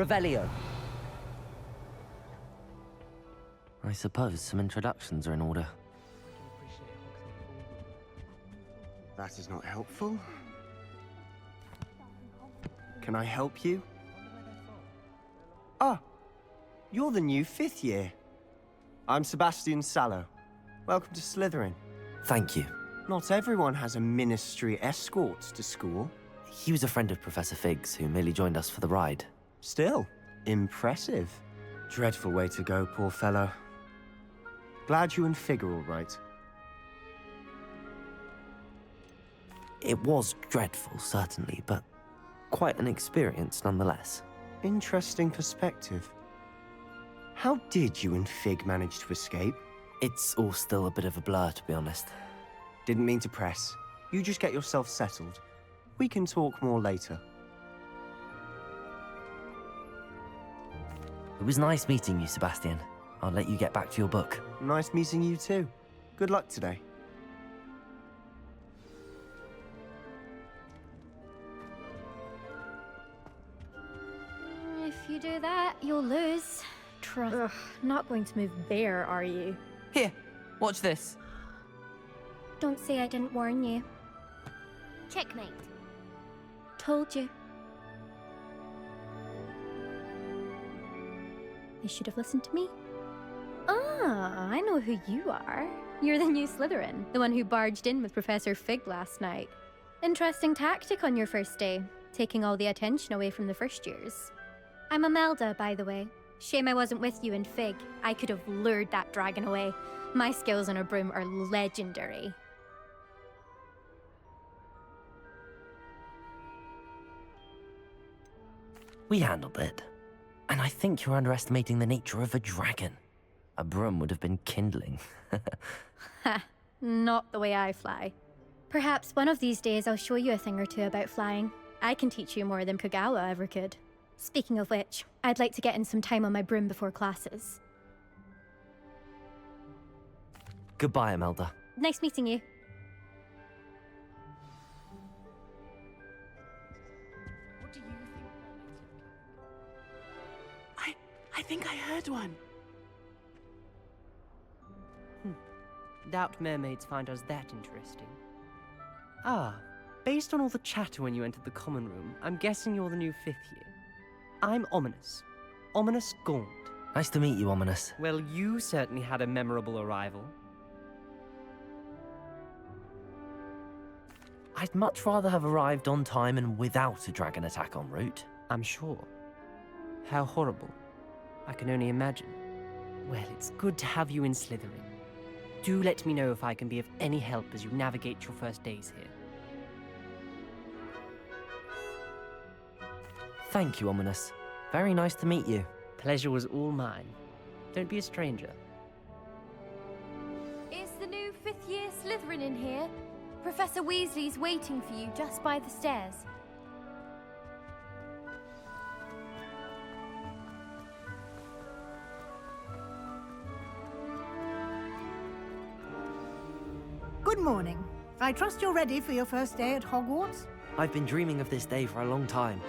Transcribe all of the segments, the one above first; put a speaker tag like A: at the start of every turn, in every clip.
A: Revelio.
B: I suppose some introductions are in order.
C: That is not helpful. Can I help you? Ah, you're the new 5th year. I'm Sebastian Sallow. Welcome to Slytherin.
B: Thank you.
C: Not everyone has a ministry escort to school.
B: He was a friend of Professor Fig's who merely joined us for the ride.
C: Still, impressive. Dreadful way to go, poor fellow. Glad you and Fig are all right.
B: It was dreadful, certainly, but quite an experience nonetheless.
C: Interesting perspective. How did you and Fig manage to escape?
B: It's all still a bit of a blur, to be honest.
C: Didn't mean to press. You just get yourself settled. We can talk more later.
B: It was nice meeting you, Sebastian. I'll let you get back to your book.
C: Nice meeting you too. Good luck today.
D: If you do that, you'll lose. Trust.
E: Ugh, not going to move there, are you?
A: Here, watch this.
D: Don't say I didn't warn you.
F: Checkmate.
D: Told you. You should have listened to me.
E: Ah, I know who you are. You're the new Slytherin, the one who barged in with Professor Fig last night. Interesting tactic on your first day, taking all the attention away from the first years.
D: I'm Imelda, by the way. Shame I wasn't with you and Fig. I could have lured that dragon away. My skills on a broom are legendary.
B: We handled it. And I think you're underestimating the nature of a dragon. A broom would have been kindling.
E: Ha, not the way I fly.
D: Perhaps one of these days I'll show you a thing or two about flying.
E: I can teach you more than Kogawa ever could.
D: Speaking of which, I'd like to get in some time on my broom before classes.
B: Goodbye, Imelda.
D: Nice meeting you.
F: What do you think?
G: I think I heard one.
A: Doubt mermaids find us that interesting. Ah, based on all the chatter when you entered the common room, I'm guessing you're the new 5th year. I'm Ominous. Ominous Gaunt.
B: Nice to meet you, Ominous.
A: Well, you certainly had a memorable arrival.
B: I'd much rather have arrived on time and without a dragon attack en route.
A: I'm sure. How horrible. I can only imagine. Well, it's good to have you in Slytherin. Do let me know if I can be of any help as you navigate your first days here.
B: Thank you, Ominous. Very nice to meet you.
A: Pleasure was all mine. Don't be a stranger.
F: Is the new 5th year Slytherin in here? Professor Weasley's waiting for you just by the stairs.
H: Good morning. I trust you're ready for your first day at Hogwarts?
B: I've been dreaming of this day for a long time.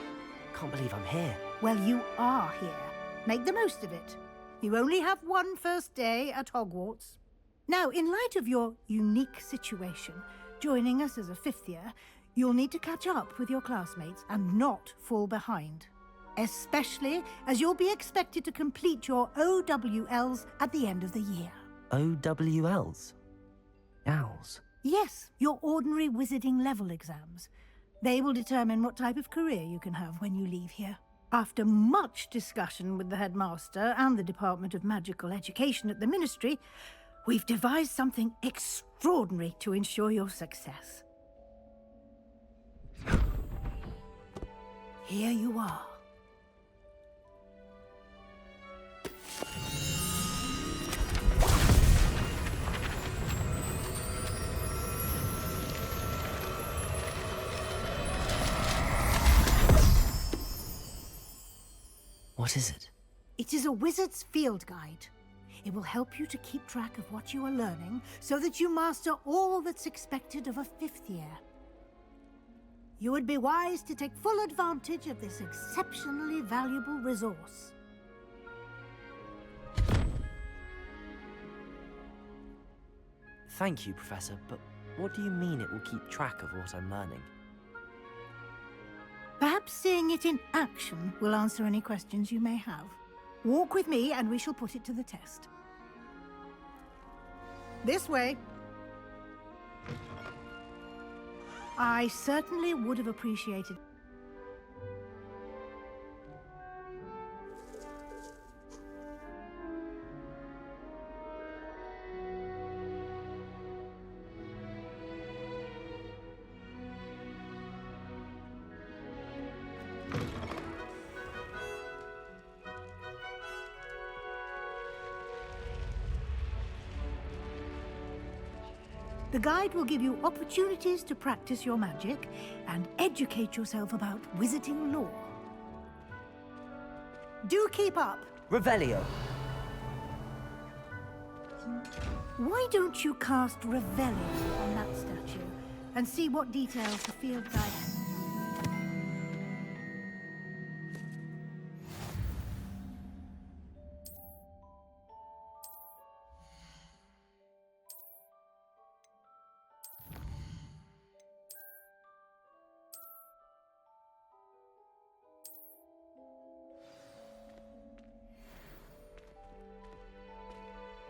B: Can't believe I'm here.
H: Well, you are here. Make the most of it. You only have one first day at Hogwarts. Now, in light of your unique situation, joining us as a 5th year, you'll need to catch up with your classmates and not fall behind. Especially as you'll be expected to complete your OWLs at the end of the year.
B: OWLs? Owls?
H: Yes, your ordinary wizarding level exams. They will determine what type of career you can have when you leave here. After much discussion with the headmaster and the Department of Magical Education at the Ministry, we've devised something extraordinary to ensure your success. Here you are.
B: What is it?
H: It is a wizard's field guide. It will help you to keep track of what you are learning so that you master all that's expected of a 5th year. you would be wise to take full advantage of this exceptionally valuable resource.
B: Thank you, Professor, but what do you mean it will keep track of what I'm learning?
H: Perhaps seeing it in action will answer any questions you may have. Walk with me and we shall put it to the test. This way. I certainly would have appreciated. The guide will give you opportunities to practice your magic and educate yourself about wizarding lore. Do keep up.
B: Revelio!
H: Why don't you cast Revelio on that statue and see what details the field guide has?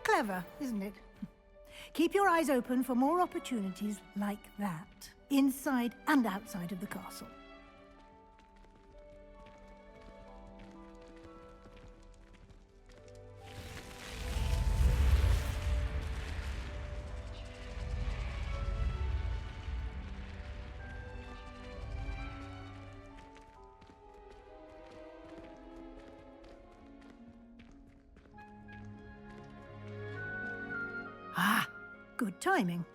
H: Clever, isn't it? Keep your eyes open for more opportunities like that, inside and outside of the castle. Ah, good timing.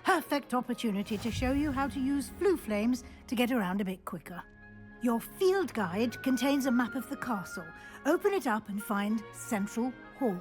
H: Perfect opportunity to show you how to use flue flames to get around a bit quicker. Your field guide contains a map of the castle. Open it up and find Central Hall.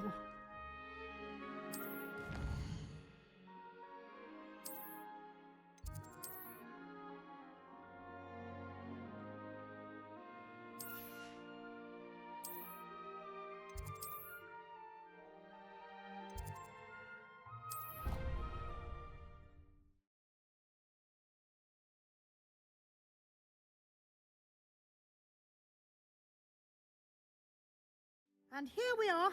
H: And here we are.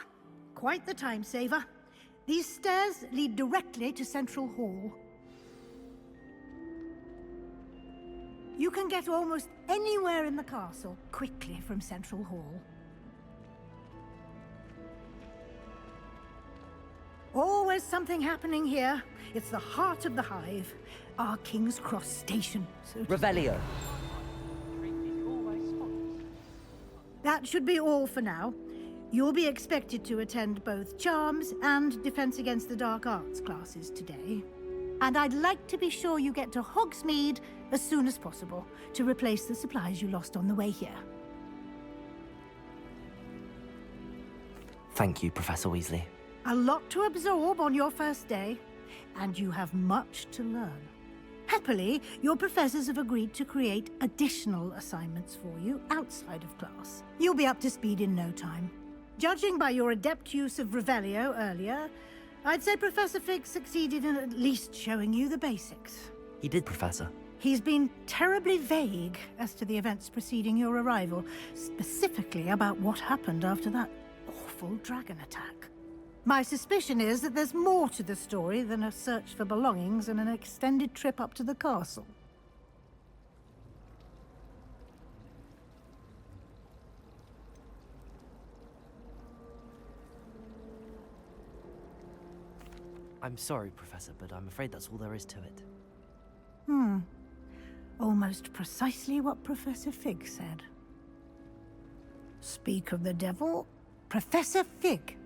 H: Quite the time saver. These stairs lead directly to Central Hall. You can get almost anywhere in the castle quickly from Central Hall. Always something happening here. It's the heart of the hive. Our King's Cross station.
B: Revelio!
H: That should be all for now. You'll be expected to attend both Charms and Defense Against the Dark Arts classes today. And I'd like to be sure you get to Hogsmeade as soon as possible to replace the supplies you lost on the way here.
B: Thank you, Professor Weasley.
H: A lot to absorb on your first day, and you have much to learn. Happily, your professors have agreed to create additional assignments for you outside of class. You'll be up to speed in no time. Judging by your adept use of Revelio earlier, I'd say Professor Fig succeeded in at least showing you the basics.
B: He did, Professor.
H: He's been terribly vague as to the events preceding your arrival, specifically about what happened after that awful dragon attack. My suspicion is that there's more to the story than a search for belongings and an extended trip up to the castle.
B: I'm sorry, Professor, but I'm afraid that's all there is to it.
H: Almost precisely what Professor Fig said. Speak of the devil, Professor Fig.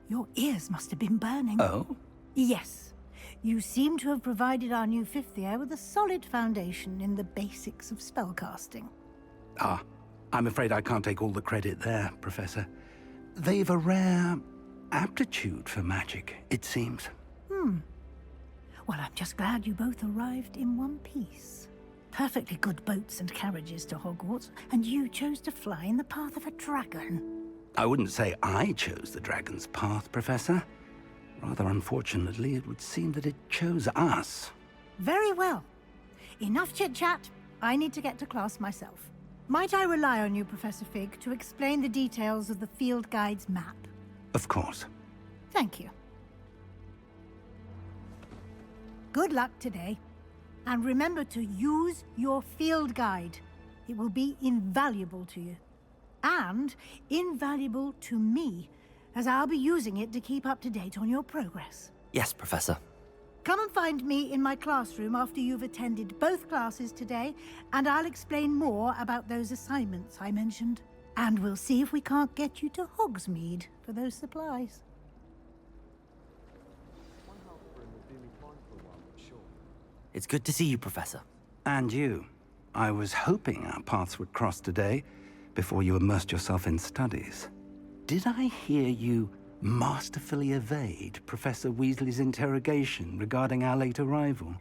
H: Your ears must have been burning.
G: Oh?
H: Yes. You seem to have provided our new fifth year with a solid foundation in the basics of spellcasting.
G: Ah, I'm afraid I can't take all the credit there, Professor. They've a rare aptitude for magic, it seems.
H: Well, I'm just glad you both arrived in one piece. perfectly good boats and carriages to Hogwarts, and you chose to fly in the path of a dragon.
G: I wouldn't say I chose the dragon's path, Professor. Rather unfortunately, it would seem that it chose us.
H: Very well. Enough chit-chat. I need to get to class myself. Might I rely on you, Professor Fig, to explain the details of the field guide's map?
G: Of course.
H: Thank you. Good luck today. And remember to use your field guide. It will be invaluable to you. And invaluable to me, as I'll be using it to keep up to date on your progress.
B: Yes, Professor.
H: Come and find me in my classroom after you've attended both classes today, and I'll explain more about those assignments I mentioned. And we'll see if we can't get you to Hogsmeade for those supplies.
B: It's good to see you, Professor.
G: And you. I was hoping our paths would cross today, before you immersed yourself in studies. Did I hear you masterfully evade Professor Weasley's interrogation regarding our late arrival?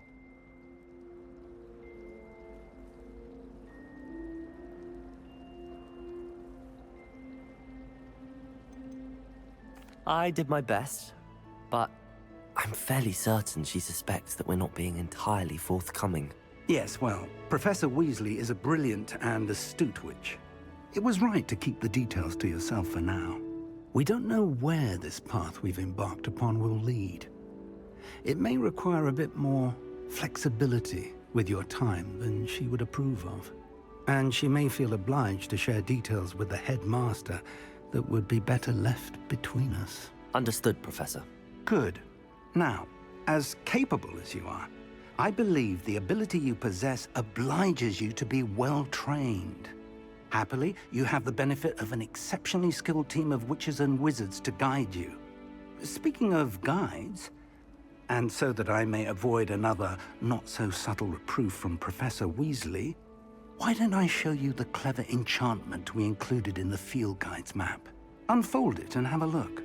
B: I did my best, but I'm fairly certain she suspects that we're not being entirely forthcoming.
G: Yes, well, Professor Weasley is a brilliant and astute witch. It was right to keep the details to yourself for now. We don't know where this path we've embarked upon will lead. It may require a bit more flexibility with your time than she would approve of. And she may feel obliged to share details with the headmaster that would be better left between us.
B: Understood, Professor.
G: Good. Now, as capable as you are, I believe the ability you possess obliges you to be well-trained. Happily, you have the benefit of an exceptionally skilled team of witches and wizards to guide you. Speaking of guides, and so that I may avoid another not-so-subtle reproof from Professor Weasley, why don't I show you the clever enchantment we included in the field guide's map? Unfold it and have a look.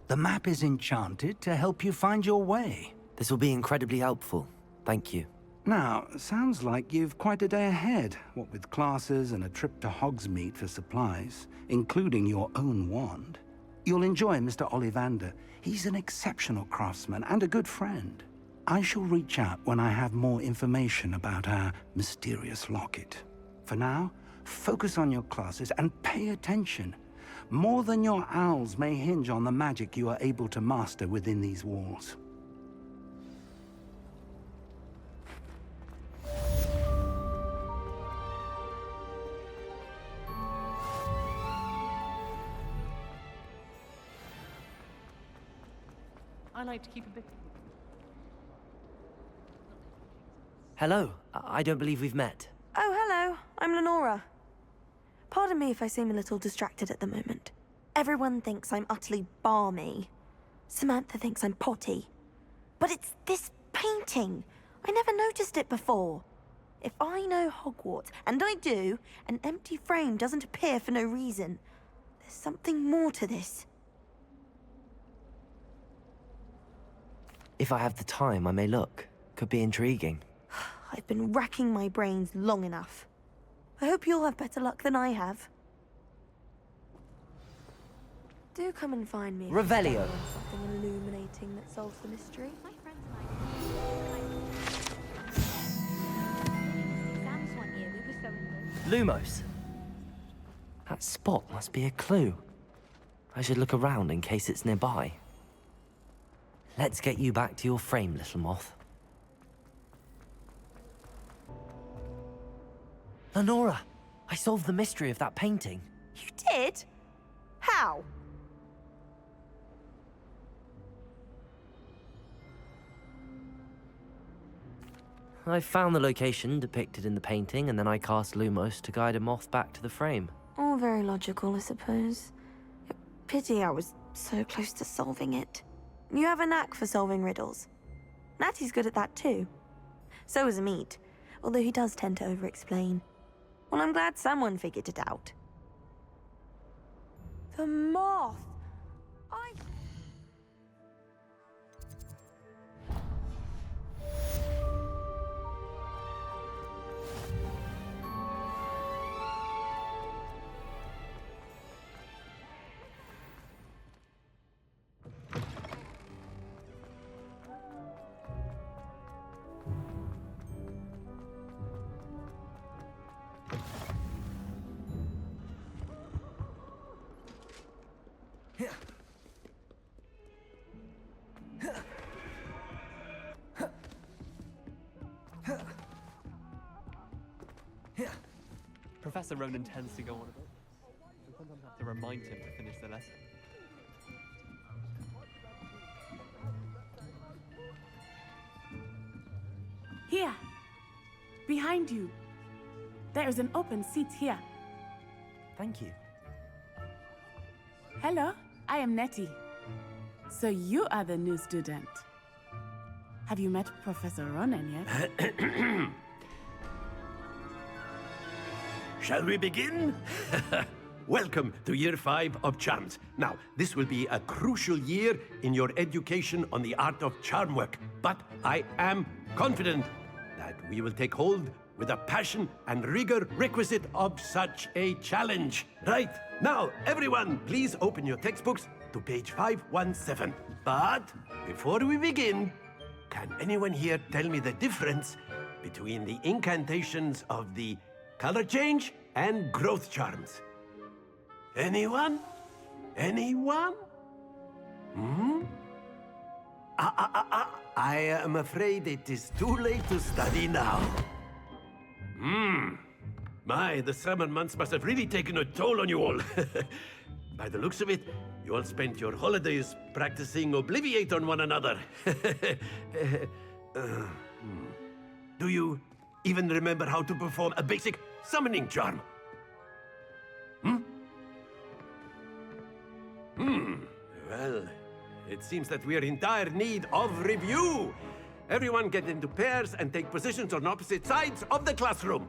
G: The map is enchanted to help you find your way.
B: This will be incredibly helpful. Thank you.
G: Now, sounds like you've quite a day ahead, what with classes and a trip to Hogsmeade for supplies, including your own wand. You'll enjoy Mr. Ollivander. He's an exceptional craftsman and a good friend. I shall reach out when I have more information about our mysterious locket. For now, focus on your classes and pay attention. More than your owls may hinge on the magic you are able to master within these walls.
A: I like to keep a bit...
B: Hello. I don't believe we've met.
I: Oh, hello. I'm Lenora. Pardon me if I seem a little distracted at the moment. Everyone thinks I'm utterly balmy. Samantha thinks I'm potty. But it's this painting. I never noticed it before. If I know Hogwarts, and I do, an empty frame doesn't appear for no reason. There's something more to this.
B: If I have the time, I may look. Could be intriguing.
I: I've been racking my brains long enough. I hope you'll have better luck than I have. Do come and find me.
B: Revelio.
I: If you something illuminating that solves the mystery.
F: My friends and I. Sam's one year, we were so in love.
B: Lumos. That spot must be a clue. I should look around in case it's nearby. Let's get you back to your frame, little moth. Lenora, I solved the mystery of that painting.
I: You did? How?
B: I found the location depicted in the painting, and then I cast Lumos to guide a moth back to the frame.
I: All very logical, I suppose. Pity I was so close to solving it. You have a knack for solving riddles. Natty's good at that too. So is Amit. although he does tend to over-explain. Well, I'm glad someone figured it out. The moth!
J: Professor Ronan tends to go on a bit. We sometimes have to remind him to finish the lesson.
K: Here! Behind you! There is an open seat here.
B: Thank you.
K: Hello, I am Nettie. So you are the new student. Have you met Professor Ronan yet?
L: Shall we begin? Welcome to Year 5 of Charms. Now, this will be a crucial year in your education on the art of charm work, but I am confident that we will take hold with the passion and rigor requisite of such a challenge. Right, now, everyone, please open your textbooks to page 517. But before we begin, can anyone here tell me the difference between the incantations of the color change and growth charms? Anyone? Anyone? I am afraid it is too late to study now. My, the summer months must have really taken a toll on you all. By the looks of it, you all spent your holidays practicing Obliviate on one another. Do you even remember how to perform a basic summoning charm? Well, it seems that we are in dire need of review. Everyone get into pairs and take positions on opposite sides of the classroom.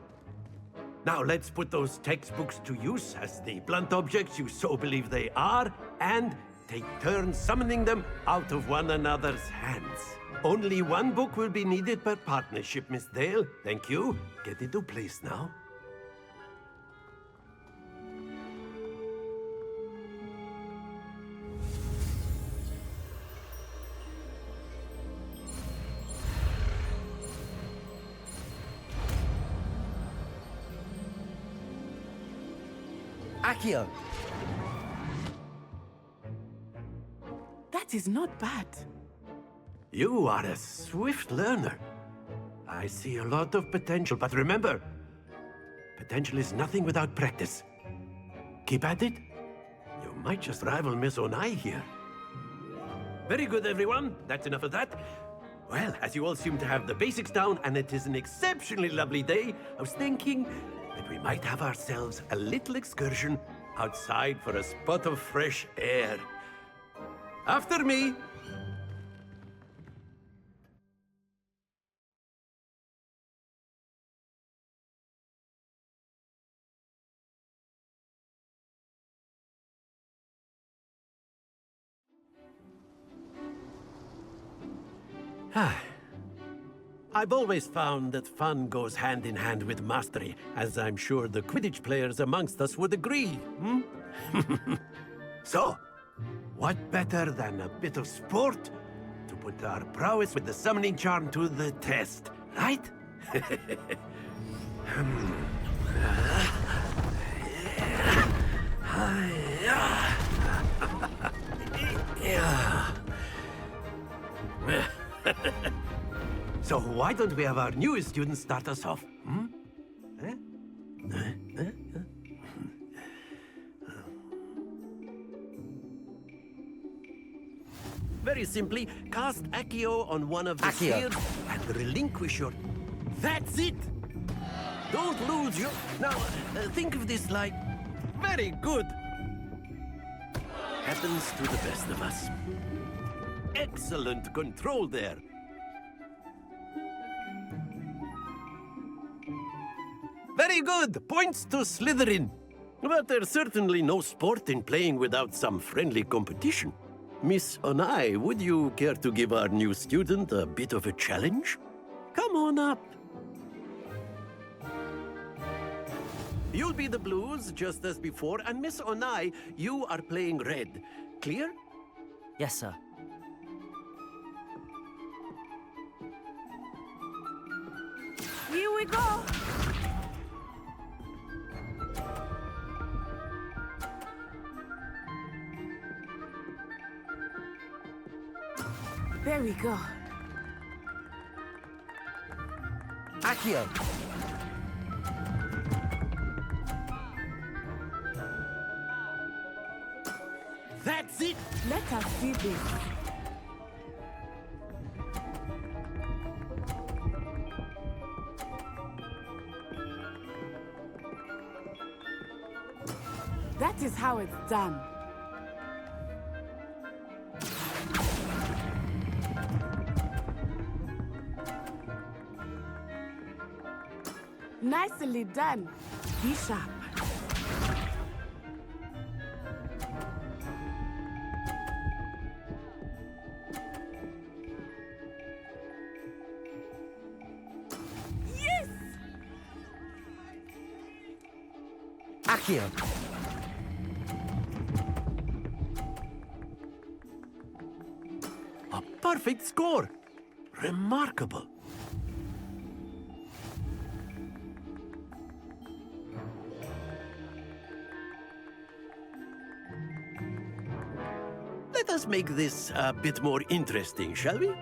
L: Now let's put those textbooks to use as the blunt objects you so believe they are, and take turns summoning them out of one another's hands. Only one book will be needed per partnership, Miss Dale. Thank you. Get into place now.
B: Accio!
K: That is not bad.
L: You are a swift learner. I see a lot of potential, but remember, potential is nothing without practice. Keep at it. You might just rival Miss Onai here. Very good, everyone. That's enough of that. Well, as you all seem to have the basics down, and it is an exceptionally lovely day, I was thinking that we might have ourselves a little excursion outside for a spot of fresh air. After me. I've always found that fun goes hand in hand with mastery, as I'm sure the Quidditch players amongst us would agree. So, what better than a bit of sport to put our prowess with the summoning charm to the test, right? So why don't we have our newest student start us off? Very simply, cast Accio on one of the spheres and relinquish your... That's it! Don't lose your... Now, think of this like... Very good! Happens to the best of us. Excellent control there. Very good. Points to Slytherin. But there's certainly no sport in playing without some friendly competition. Miss Onai, would you care to give our new student a bit of a challenge? Come on up. You'll be the blues, just as before, and Miss Onai, you are playing red. Clear?
B: Yes, sir.
K: Here we go! There we go.
B: Accio!
L: That's it!
K: Let us see this. That is how it's done. Nicely done. Be sharp. Yes!
B: Accio!
L: A perfect score! Remarkable! Let us make this a bit more interesting, shall we?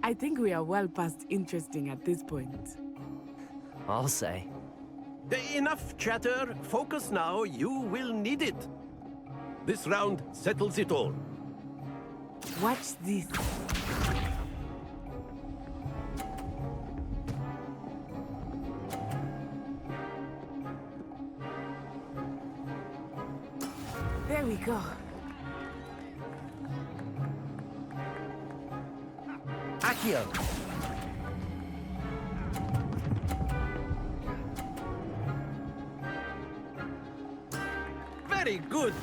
K: I think we are well past interesting at this point.
B: I'll say.
L: Enough chatter. Focus now. You will need it. This round settles it all.
K: Watch this. There we go.
B: Accio!
L: Very good.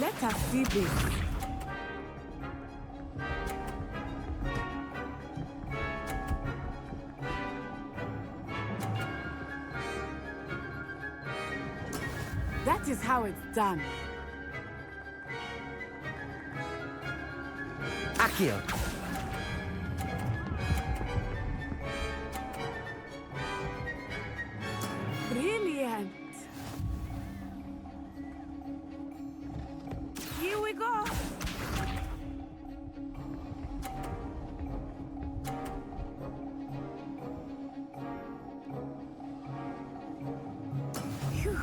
K: Let us see this. That is how it's done.
B: Accio!
K: Brilliant. Here we go. Phew.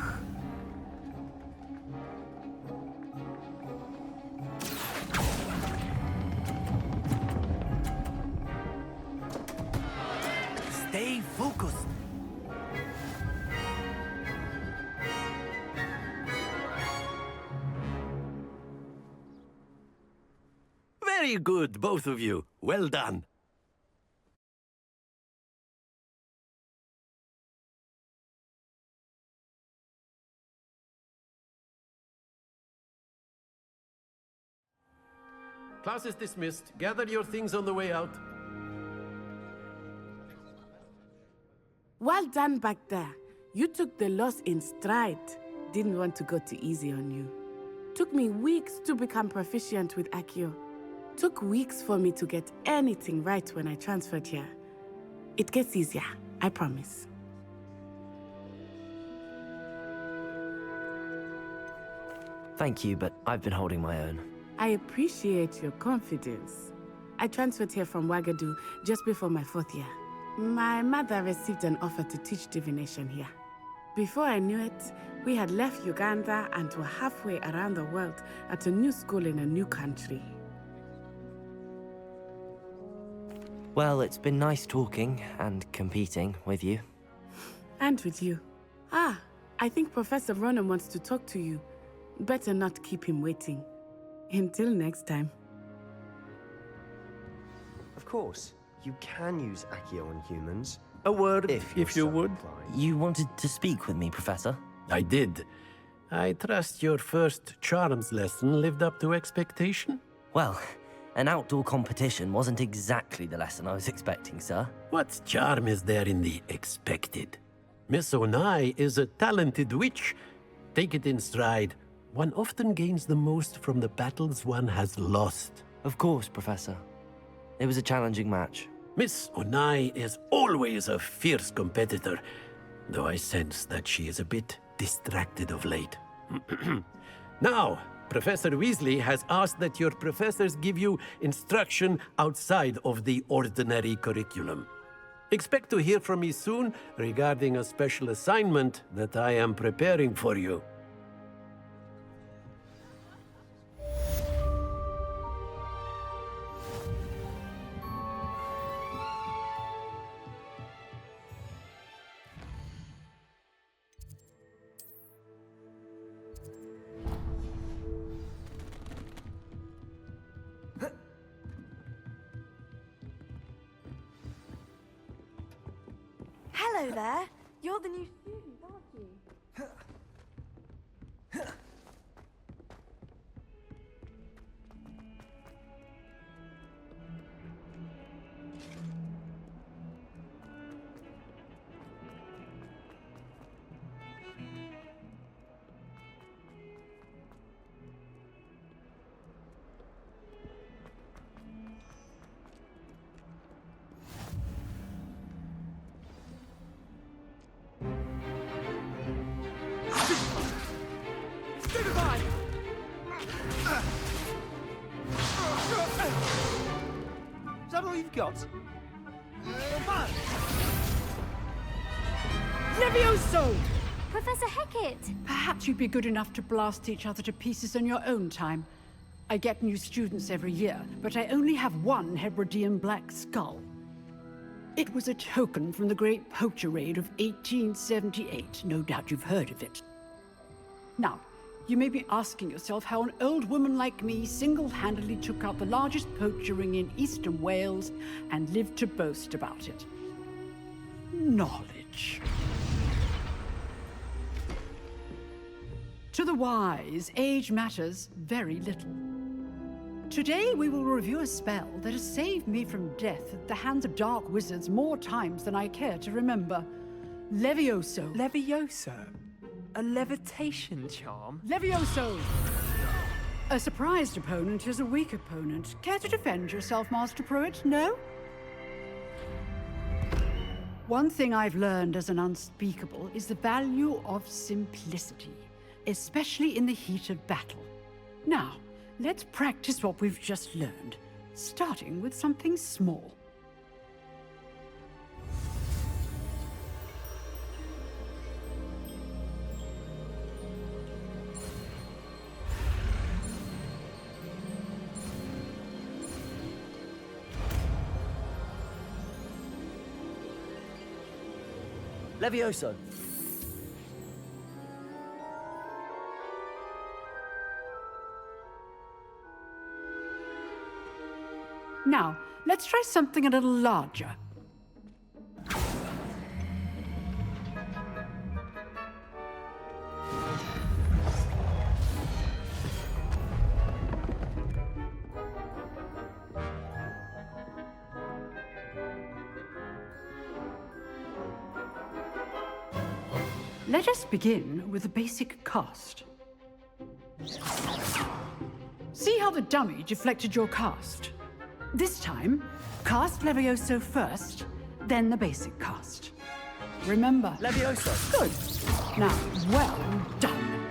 L: Stay focused. Very good, both of you. Well done. Class is dismissed. Gather your things on the way out.
K: Well done back there. You took the loss in stride. Didn't want to go too easy on you. Took me weeks to become proficient with Accio. Took weeks for me to get anything right when I transferred here. It gets easier, I promise.
B: Thank you, but I've been holding my own.
K: I appreciate your confidence. I transferred here from Wagadu just before my 4th year. My mother received an offer to teach divination here. Before I knew it, we had left Uganda and were halfway around the world at a new school in a new country.
B: Well, it's been nice talking and competing with you.
K: And with you. Ah, I think Professor Ronan wants to talk to you. Better not keep him waiting. Until next time.
C: Of course, you can use Accio on humans. A word
L: If
C: you're
L: you
C: so
L: would.
C: inclined.
B: You wanted to speak with me, Professor?
L: I did. I trust your first charms lesson lived up to expectation?
B: Well, an outdoor competition wasn't exactly the lesson I was expecting, sir.
L: What charm is there in the expected? Miss Onai is a talented witch. Take it in stride. One often gains the most from the battles one has lost.
B: Of course, Professor. It was a challenging match.
L: Miss Onai is always a fierce competitor, though I sense that she is a bit distracted of late. Now, Professor Weasley has asked that your professors give you instruction outside of the ordinary curriculum. Expect to hear from me soon regarding a special assignment that I am preparing for you.
I: Hello there. You're the new student, aren't you?
C: Is that all you've got?
M: Levioso!
F: Professor Hecat!
M: Perhaps you'd be good enough to blast each other to pieces in your own time. I get new students every year, but I only have one Hebridean black skull. It was a token from the Great Poacher Raid of 1878. No doubt you've heard of it. Now, you may be asking yourself how an old woman like me single-handedly took out the largest poacher ring in eastern Wales and lived to boast about it. Knowledge. To the wise, age matters very little. Today we will review a spell that has saved me from death at the hands of dark wizards more times than I care to remember. Levioso.
N: Levioso? A levitation charm?
M: Levioso! A surprised opponent is a weak opponent. Care to defend yourself, Master Pruitt? No? One thing I've learned as an unspeakable is the value of simplicity, especially in the heat of battle. Now, let's practice what we've just learned, starting with something small.
B: Levioso!
M: Now, let's try something a little larger. Let us begin with the basic cast. See how the dummy deflected your cast? This time, cast Levioso first, then the basic cast. Remember...
B: Levioso!
M: Good. Now, well done.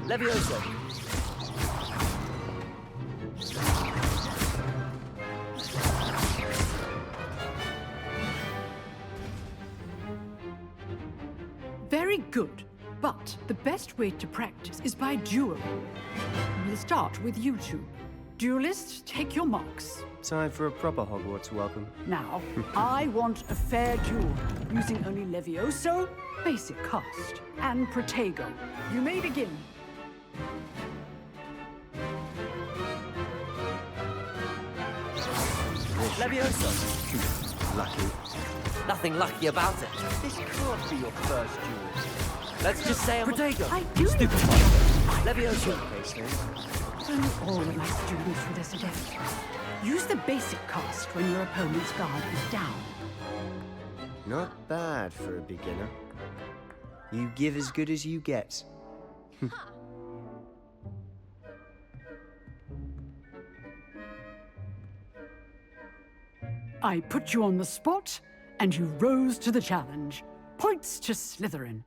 B: Levioso!
M: Very good. But the best way to practice is by dueling. We'll start with you two. Duelists, take your marks.
C: Time for a proper Hogwarts welcome.
M: Now, I want a fair duel, using only Levioso, basic cast, and Protego. You may begin.
B: Levioso.
C: Lucky.
B: Nothing lucky about it.
C: This can't be your first duel.
B: Let's just say I'm
M: Protego. I do
B: stupid. Levioso.
M: Only all of my students from this event. Use the basic cast when your opponent's guard is down.
C: Not bad for a beginner. You give as good as you get.
M: I put you on the spot, and you rose to the challenge. Points to Slytherin.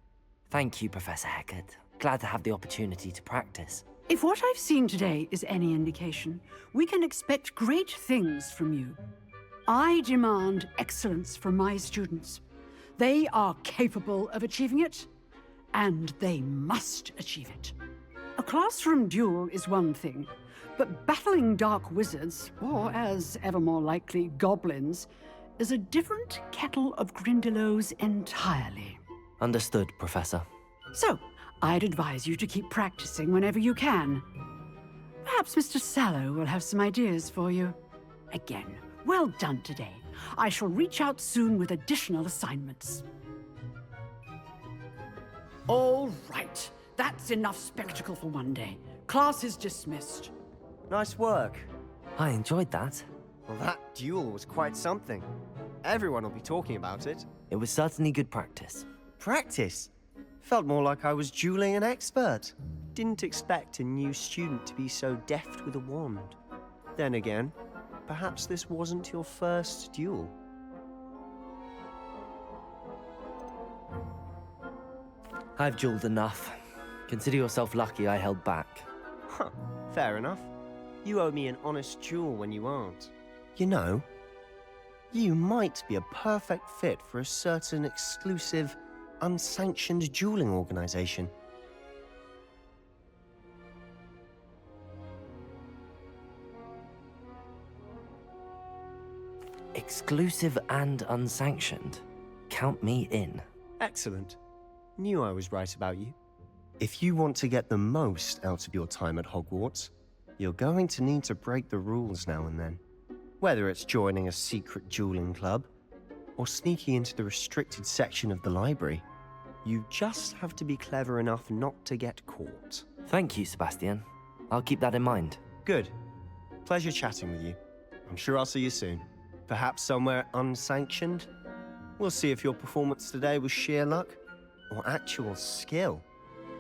B: Thank you, Professor Hecat. Glad to have the opportunity to practice.
M: If what I've seen today is any indication, we can expect great things from you. I demand excellence from my students. They are capable of achieving it, and they must achieve it. A classroom duel is one thing, but battling dark wizards, or as ever more likely, goblins, is a different kettle of Grindylows entirely.
B: Understood, Professor.
M: So, I'd advise you to keep practicing whenever you can. Perhaps Mr. Sallow will have some ideas for you. Again, well done today. I shall reach out soon with additional assignments. All right, that's enough spectacle for one day. Class is dismissed.
C: Nice work.
B: I enjoyed that.
C: Well, that duel was quite something. Everyone will be talking about it.
B: It was certainly good practice.
C: Practice? Felt more like I was dueling an expert. Didn't expect a new student to be so deft with a wand. Then again, perhaps this wasn't your first duel.
B: I've dueled enough. Consider yourself lucky I held back.
C: Huh, fair enough. You owe me an honest duel when you aren't. You know, you might be a perfect fit for a certain exclusive, unsanctioned dueling organization.
B: Exclusive and unsanctioned. Count me in.
C: Excellent. Knew I was right about you. If you want to get the most out of your time at Hogwarts, you're going to need to break the rules now and then. Whether it's joining a secret dueling club, or sneaking into the restricted section of the library, you just have to be clever enough not to get caught.
B: Thank you, Sebastian. I'll keep that in mind.
C: Good. Pleasure chatting with you. I'm sure I'll see you soon. Perhaps somewhere unsanctioned? We'll see if your performance today was sheer luck or actual skill.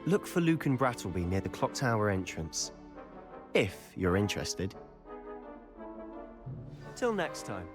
C: Look for Luke and Brattleby near the clock tower entrance, if you're interested. Till next time.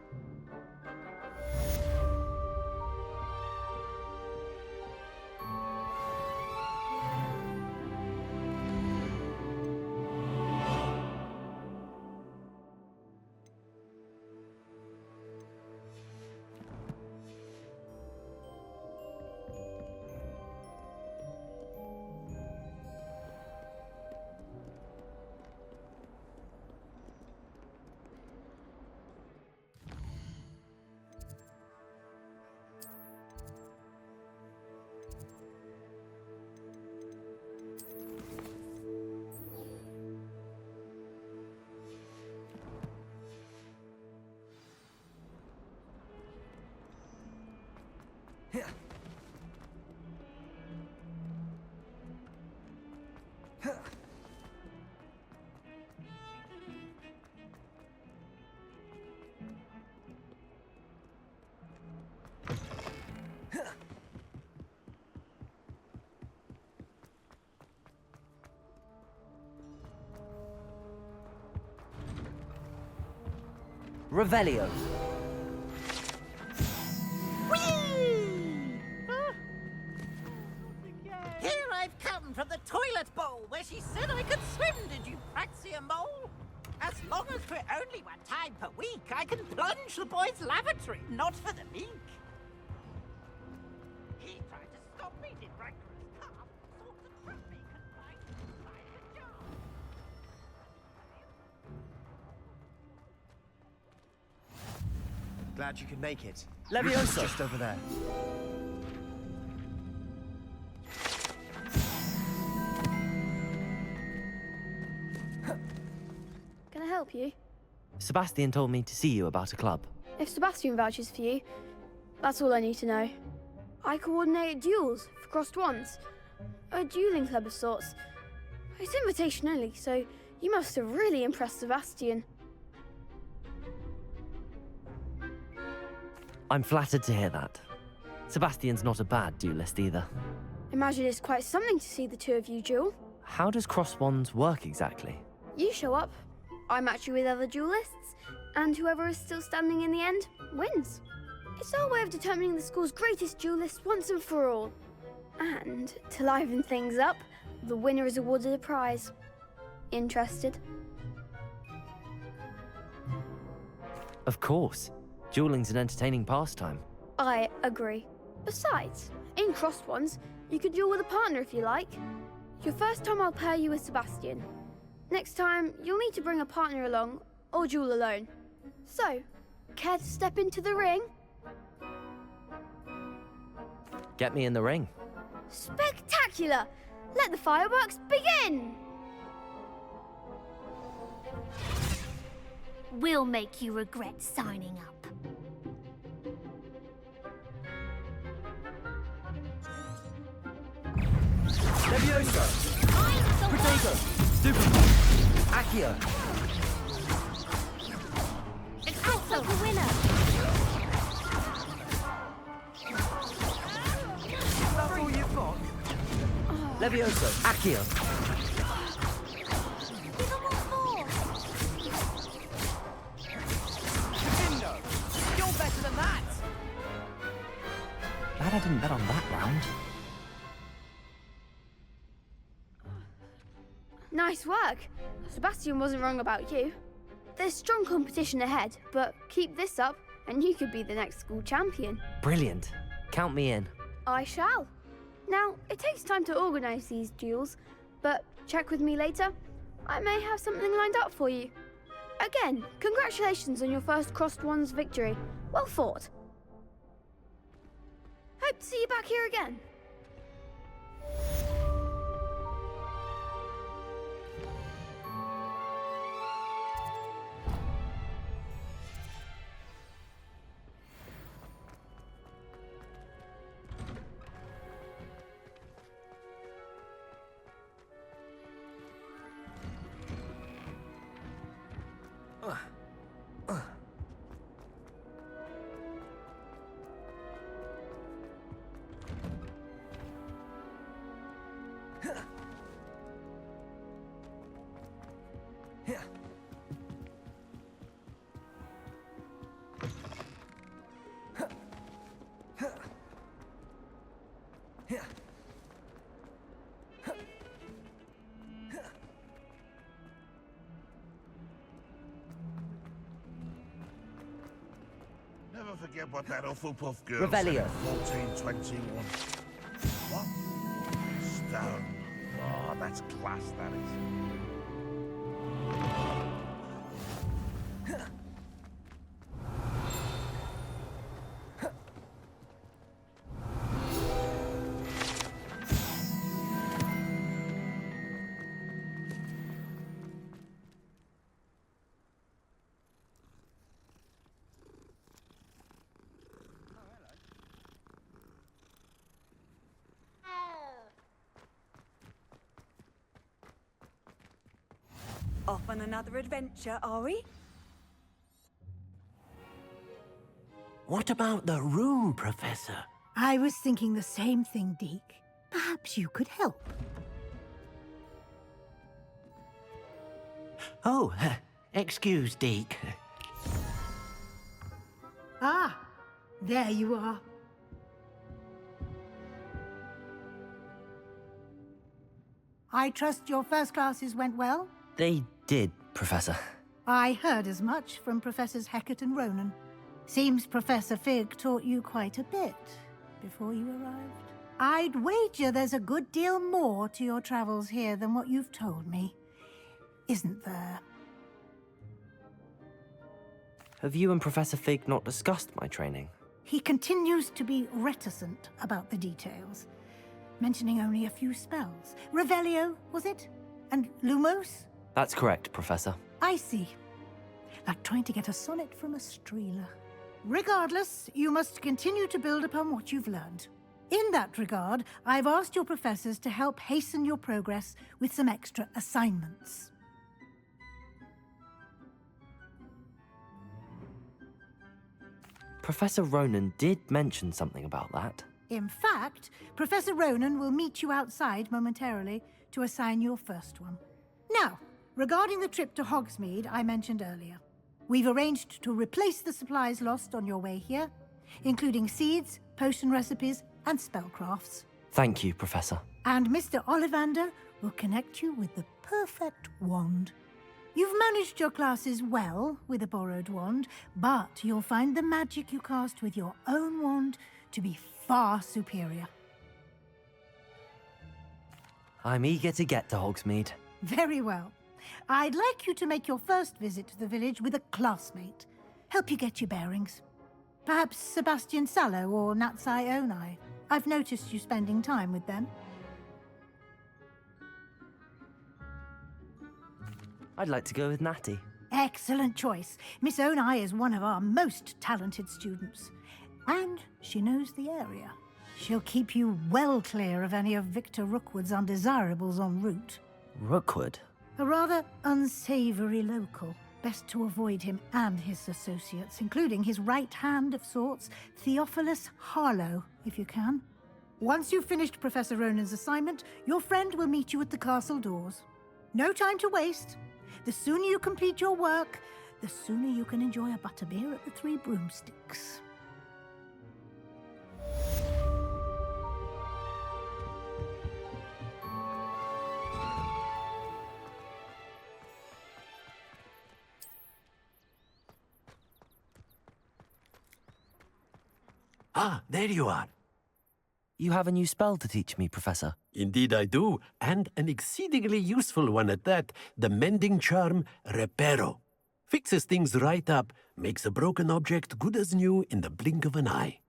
B: Revelio.
O: Here I've come from the toilet bowl where she said I could swim, did you praxia mole? As long as for only one time per week, I can plunge the boys' lavatory, not for the meek. He tried to stop me, did rancorous calf, sought to trap me, confined inside the jar.
C: Glad you could make it.
B: Leviosa!
C: Just over there.
P: Can I help you?
B: Sebastian told me to see you about a club.
P: If Sebastian vouches for you, that's all I need to know. I coordinate duels for crossed wands. A dueling club of sorts. It's invitation only, so you must have really impressed Sebastian.
B: I'm flattered to hear that. Sebastian's not a bad duelist either.
P: Imagine it's quite something to see the two of you duel.
B: How does cross wands work exactly?
P: You show up, I match you with other duelists, and whoever is still standing in the end wins. It's our way of determining the school's greatest duelist once and for all. And to liven things up, the winner is awarded a prize. Interested?
B: Of course. Dueling's an entertaining pastime.
P: I agree. Besides, in crossed ones, you could duel with a partner if you like. Your first time I'll pair you with Sebastian. Next time, you'll need to bring a partner along, or duel alone. So, care to step into the ring?
B: Get me in the ring.
P: Spectacular! Let the fireworks begin!
Q: We'll make you regret signing up.
B: Leviosa! Potato! Super! Accio!
Q: It looks like a winner!
N: That's all you've got?
B: Leviosa! Accio!
Q: Give them what for?
N: Nintendo! You're better than that!
B: Glad I didn't bet on that round.
P: Nice work. Sebastian wasn't wrong about you. There's strong competition ahead, but keep this up and you could be the next school champion.
B: Brilliant. Count me in.
P: I shall. Now, it takes time to organise these duels, but check with me later. I may have something lined up for you. Again, congratulations on your first crossed wands victory. Well fought. Hope to see you back here again.
R: Never forget what that Hufflepuff girl
B: Revelio.
R: said at 1421. What? Stone. Oh, that's class, that is.
S: Off on another adventure, are we?
L: What about the room, Professor?
H: I was thinking the same thing, Deke. Perhaps you could help.
L: Oh, excuse, Deke.
H: Ah, there you are. I trust your first classes went well?
B: They did, Professor.
H: I heard as much from Professors Hecat and Ronan. Seems Professor Fig taught you quite a bit before you arrived. I'd wager there's a good deal more to your travels here than what you've told me. Isn't there?
B: Have you and Professor Fig not discussed my training?
H: He continues to be reticent about the details, mentioning only a few spells. Revelio, was it? And Lumos?
B: That's correct, Professor.
H: I see. Like trying to get a sonnet from a streeler. Regardless, you must continue to build upon what you've learned. In that regard, I've asked your professors to help hasten your progress with some extra assignments.
B: Professor Ronan did mention something about that.
H: In fact, Professor Ronan will meet you outside momentarily to assign your first one. Now, regarding the trip to Hogsmeade I mentioned earlier, we've arranged to replace the supplies lost on your way here, including seeds, potion recipes, and spellcrafts.
B: Thank you, Professor.
H: And Mr. Ollivander will connect you with the perfect wand. You've managed your classes well with a borrowed wand, but you'll find the magic you cast with your own wand to be far superior.
B: I'm eager to get to Hogsmeade.
H: Very well. I'd like you to make your first visit to the village with a classmate. Help you get your bearings. Perhaps Sebastian Sallow or Natsai Onai. I've noticed you spending time with them.
B: I'd like to go with Natty.
H: Excellent choice. Miss Onai is one of our most talented students. And she knows the area. She'll keep you well clear of any of Victor Rookwood's undesirables en route.
B: Rookwood?
H: A rather unsavory local. Best to avoid him and his associates, including his right hand of sorts, Theophilus Harlow, if you can. Once you've finished Professor Ronan's assignment, your friend will meet you at the castle doors. No time to waste. The sooner you complete your work, the sooner you can enjoy a butterbeer at the Three Broomsticks.
L: Ah, there you are.
B: You have a new spell to teach me, Professor.
L: Indeed I do, and an exceedingly useful one at that, the mending charm Reparo. Fixes things right up, makes a broken object good as new in the blink of an eye.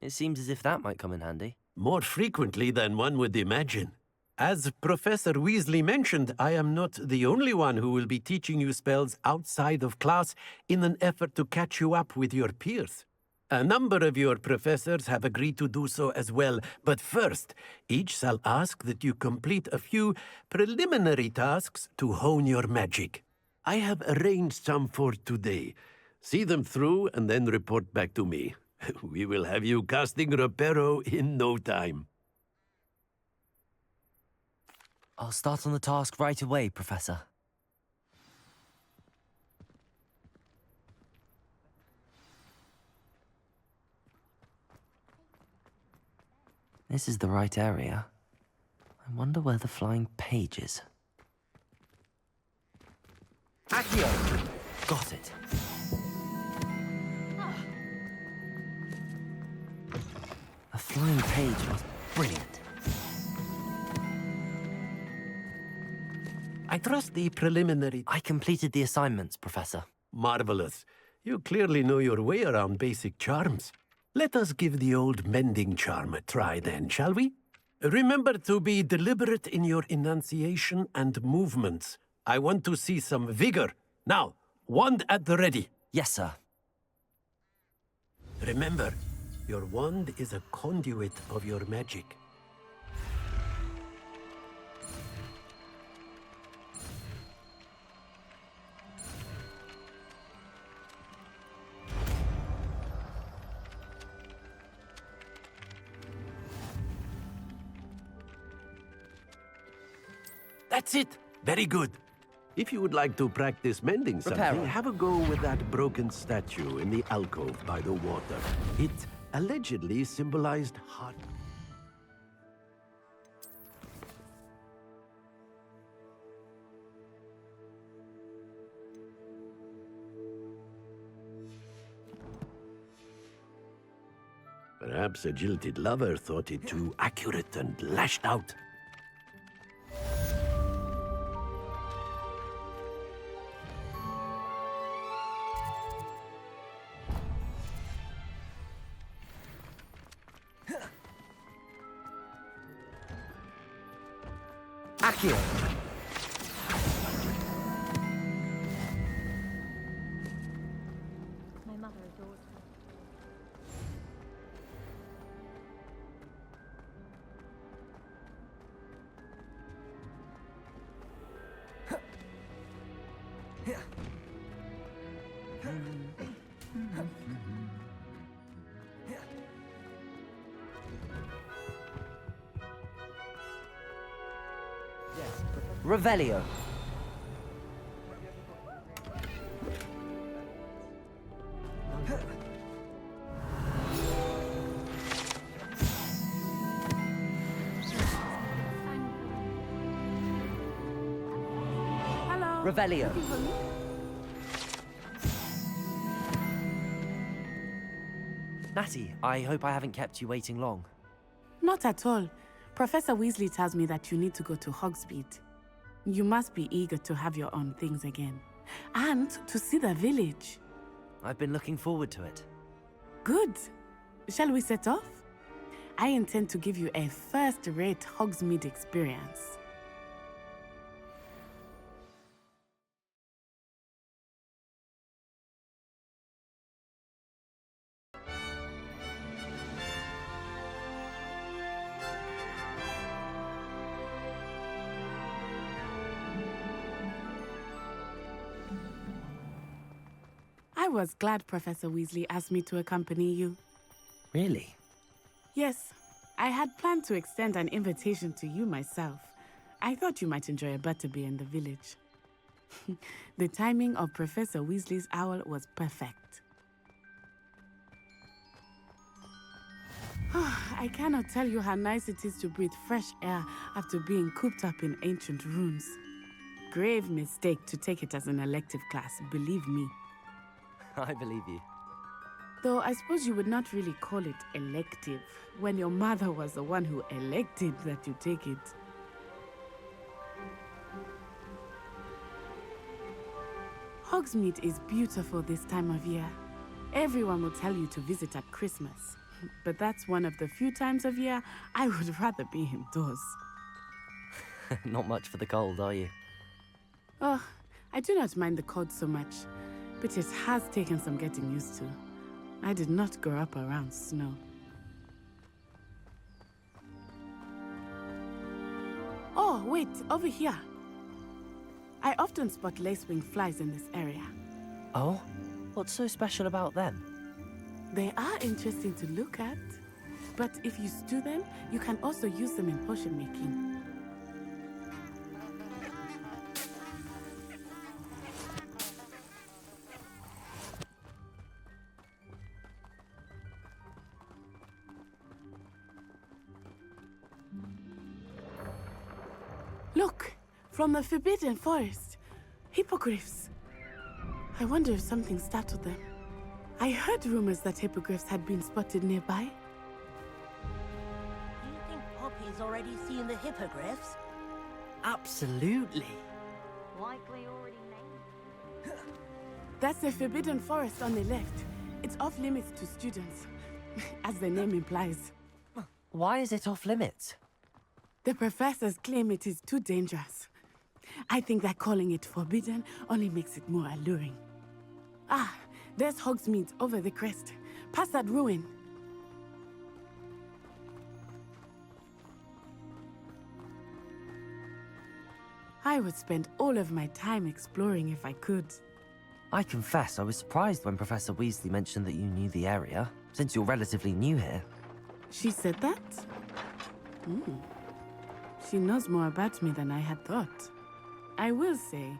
B: It seems as if that might come in handy.
L: More frequently than one would imagine. As Professor Weasley mentioned, I am not the only one who will be teaching you spells outside of class in an effort to catch you up with your peers. A number of your professors have agreed to do so as well, but first, each shall ask that you complete a few preliminary tasks to hone your magic. I have arranged some for today. See them through and then report back to me. We will have you casting Reparo in no time.
B: I'll start on the task right away, Professor. This is the right area. I wonder where the flying page is.
L: Accio!
B: Got it. A flying page was brilliant.
L: I trust the preliminary...
B: I completed the assignments, Professor.
L: Marvelous. You clearly know your way around basic charms. Let us give the old mending charm a try then, shall we? Remember to be deliberate in your enunciation and movements. I want to see some vigor. Now, wand at the ready.
B: Yes, sir.
L: Remember, your wand is a conduit of your magic. That's it. Very good. If you would like to practice mending something, have a go with that broken statue in the alcove by the water. It allegedly symbolized heart. Perhaps a jilted lover thought it too accurate and lashed out.
B: Accio.
D: My mother adored her.
B: Revelio.
K: Hello.
B: Revelio.
K: Looking for me?
B: Natty, I hope I haven't kept you waiting long.
K: Not at all. Professor Weasley tells me that you need to go to Hogsmeade. You must be eager to have your own things again. And to see the village.
B: I've been looking forward to it.
K: Good. Shall we set off? I intend to give you a first-rate Hogsmeade experience. I was glad Professor Weasley asked me to accompany you.
B: Really?
K: Yes, I had planned to extend an invitation to you myself. I thought you might enjoy a butterbeer in the village. The timing of Professor Weasley's owl was perfect. I cannot tell you how nice it is to breathe fresh air after being cooped up in ancient ruins. Grave mistake to take it as an elective class, believe me.
B: I believe you.
K: Though I suppose you would not really call it elective when your mother was the one who elected that you take it. Hogsmeade is beautiful this time of year. Everyone will tell you to visit at Christmas. But that's one of the few times of year I would rather be indoors.
B: Not much for the cold, are you?
K: Oh, I do not mind the cold so much, but it has taken some getting used to. I did not grow up around snow. Oh, wait, over here. I often spot lacewing flies in this area.
B: Oh? What's so special about them?
K: They are interesting to look at, but if you stew them, you can also use them in potion making. Look, from the Forbidden Forest, hippogriffs. I wonder if something startled them. I heard rumors that hippogriffs had been spotted nearby.
O: Do you think Poppy's already seen the hippogriffs?
B: Absolutely.
Q: Likely already named.
K: That's the Forbidden Forest on the left. It's off limits to students, as the name implies.
B: Why is it off limits?
K: The professors claim it is too dangerous. I think that calling it forbidden only makes it more alluring. Ah, there's Hogsmeade over the crest, past that ruin. I would spend all of my time exploring if I could.
B: I confess I was surprised when Professor Weasley mentioned that you knew the area, since you're relatively new here.
K: She said that? She knows more about me than I had thought. I will say,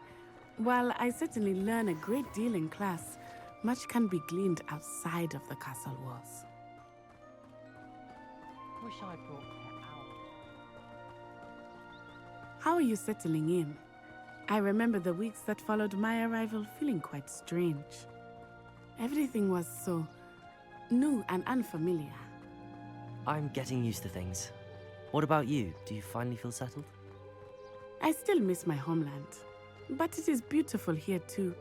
K: while I certainly learn a great deal in class, much can be gleaned outside of the castle walls.
A: Wish I brought that owl.
K: How are you settling in? I remember the weeks that followed my arrival feeling quite strange. Everything was so new and unfamiliar.
B: I'm getting used to things. What about you? Do you finally feel settled?
K: I still miss my homeland, but it is beautiful here too.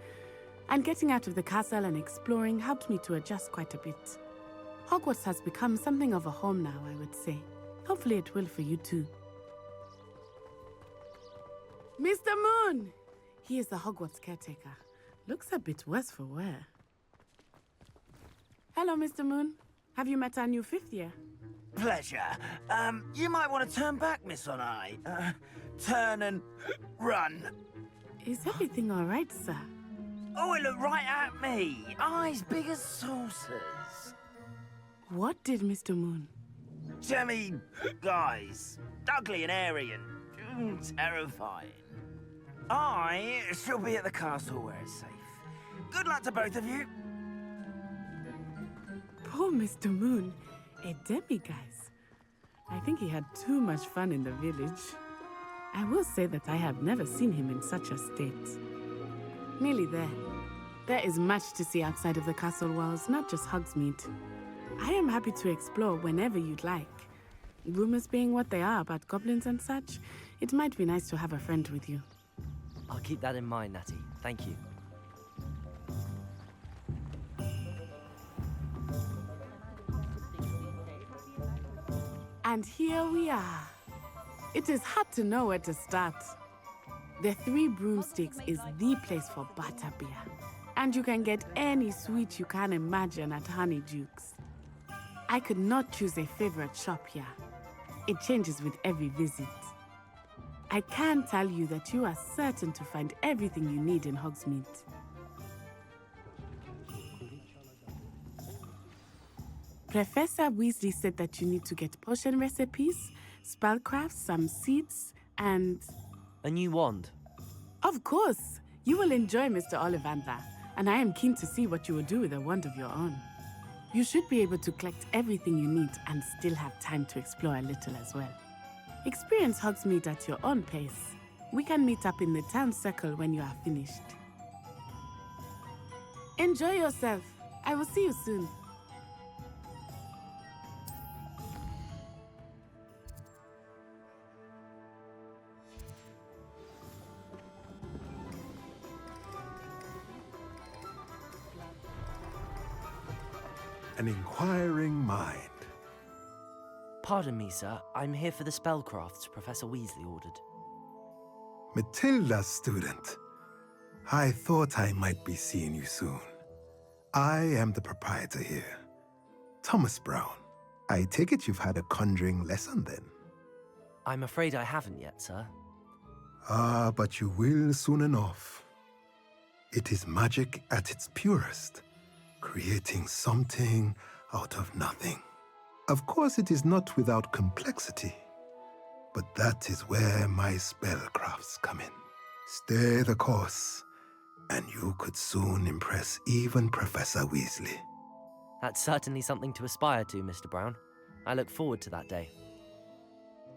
K: And getting out of the castle and exploring helped me to adjust quite a bit. Hogwarts has become something of a home now, I would say. Hopefully it will for you too. Mr. Moon! He is the Hogwarts caretaker. Looks a bit worse for wear. Hello, Mr. Moon. Have you met our new 5th year?
T: Pleasure. You might want to turn back, Miss Onai. Turn and run.
K: Is everything all right, sir?
T: Oh, it looked right at me. Eyes big as saucers.
K: What did Mr. Moon?
T: Jemmy, guys. Ugly and airy and terrifying. I shall be at the castle where it's safe. Good luck to both of you.
K: Poor Mr. Moon. A demiguise. I think he had too much fun in the village. I will say that I have never seen him in such a state. Nearly there. There is much to see outside of the castle walls, not just Hogsmeade. I am happy to explore whenever you'd like. Rumors being what they are about goblins and such, it might be nice to have a friend with you.
B: I'll keep that in mind, Natty. Thank you.
K: And here we are. It is hard to know where to start. The Three Broomsticks is the place for butterbeer. And you can get any sweet you can imagine at Honeydukes. I could not choose a favorite shop here. It changes with every visit. I can tell you that you are certain to find everything you need in Hogsmeade. Professor Weasley said that you need to get potion recipes, spellcrafts, some seeds, and...
B: a new wand.
K: Of course! You will enjoy Mr. Ollivander, and I am keen to see what you will do with a wand of your own. You should be able to collect everything you need and still have time to explore a little as well. Experience Hogsmeade at your own pace. We can meet up in the town circle when you are finished. Enjoy yourself. I will see you soon.
R: An inquiring mind.
B: Pardon me, sir. I'm here for the spellcrafts Professor Weasley ordered.
R: Matilda's student. I thought I might be seeing you soon. I am the proprietor here, Thomas Brown. I take it you've had a conjuring lesson then?
B: I'm afraid I haven't yet, sir.
R: Ah, but you will soon enough. It is magic at its purest, creating something out of nothing. Of course, it is not without complexity, but that is where my spellcrafts come in. Stay the course, and you could soon impress even Professor Weasley.
B: That's certainly something to aspire to, Mr. Brown. I look forward to that day.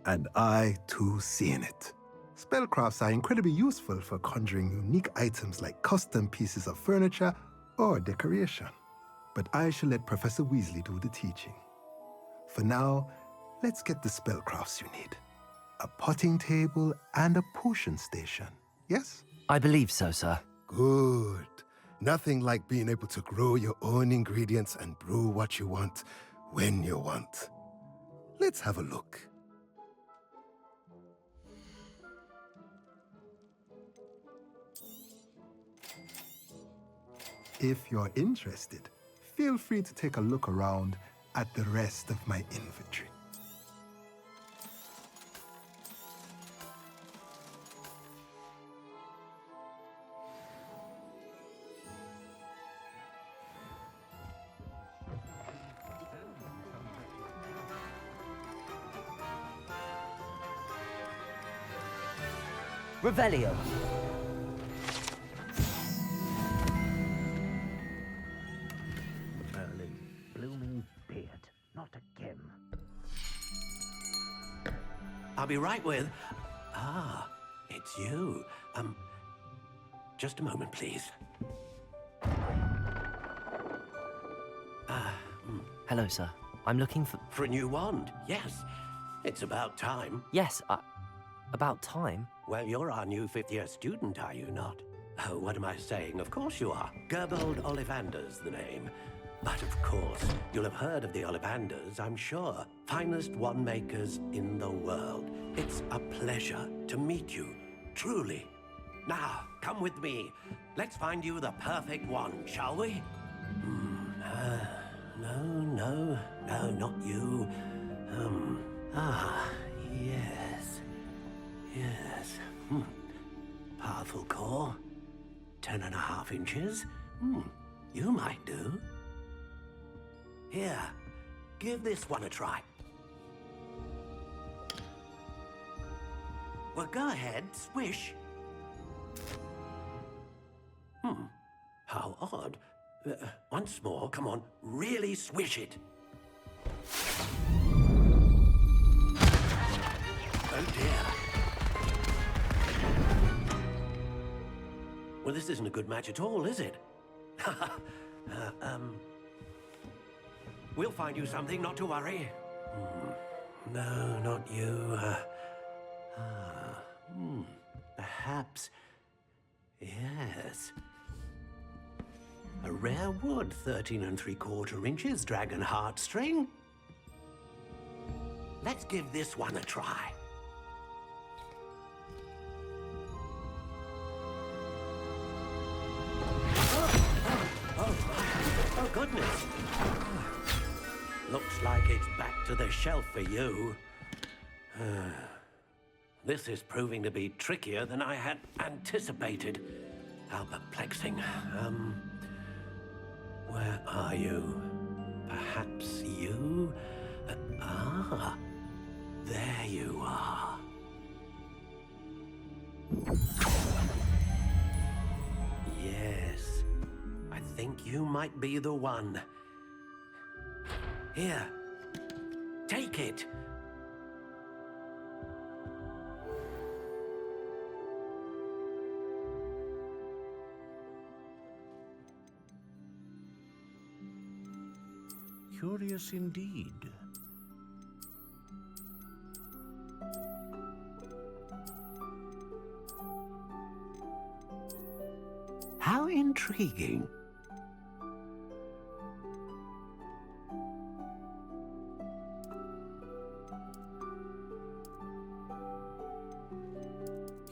R: And I, too, see in it. Spellcrafts are incredibly useful for conjuring unique items like custom pieces of furniture or decoration. But I shall let Professor Weasley do the teaching. For now, let's get the spellcrafts you need. A potting table and a potion station, yes?
B: I believe so, sir.
R: Good. Nothing like being able to grow your own ingredients and brew what you want when you want. Let's have a look. If you're interested, feel free to take a look around at the rest of my inventory.
B: Revelio.
T: Merlin, blooming beard, not again.
L: I'll be right with... Ah, it's you. Just a moment, please.
B: Hello, sir. I'm looking for...
L: For a new wand, yes. It's about time.
B: Yes, about time?
L: Well, you're our new 5th-year student, are you not? Oh, what am I saying? Of course you are. Gerbold Ollivander's the name. But of course, you'll have heard of the Ollivanders, I'm sure. Finest wand makers in the world. It's a pleasure to meet you. truly. Now, come with me. Let's find you the perfect wand, shall we? No, not you. Yes. Yes. Powerful core. 10.5 inches. You might do. Here, give this one a try. Well, go ahead, swish. How odd. Once more, come on, really swish it. Oh dear. Well, this isn't a good match at all, is it? We'll find you something, not to worry. No, not you. Perhaps. Yes. A rare wood, 13 3/4 inches, dragon heartstring. Let's give this one a try. Oh, goodness. Looks like it's back to the shelf for you. This is proving to be trickier than I had anticipated. How perplexing. Where are you? Perhaps you? There you are. Yes, I think you might be the one. Here, take it.
U: Curious indeed.
L: How intriguing.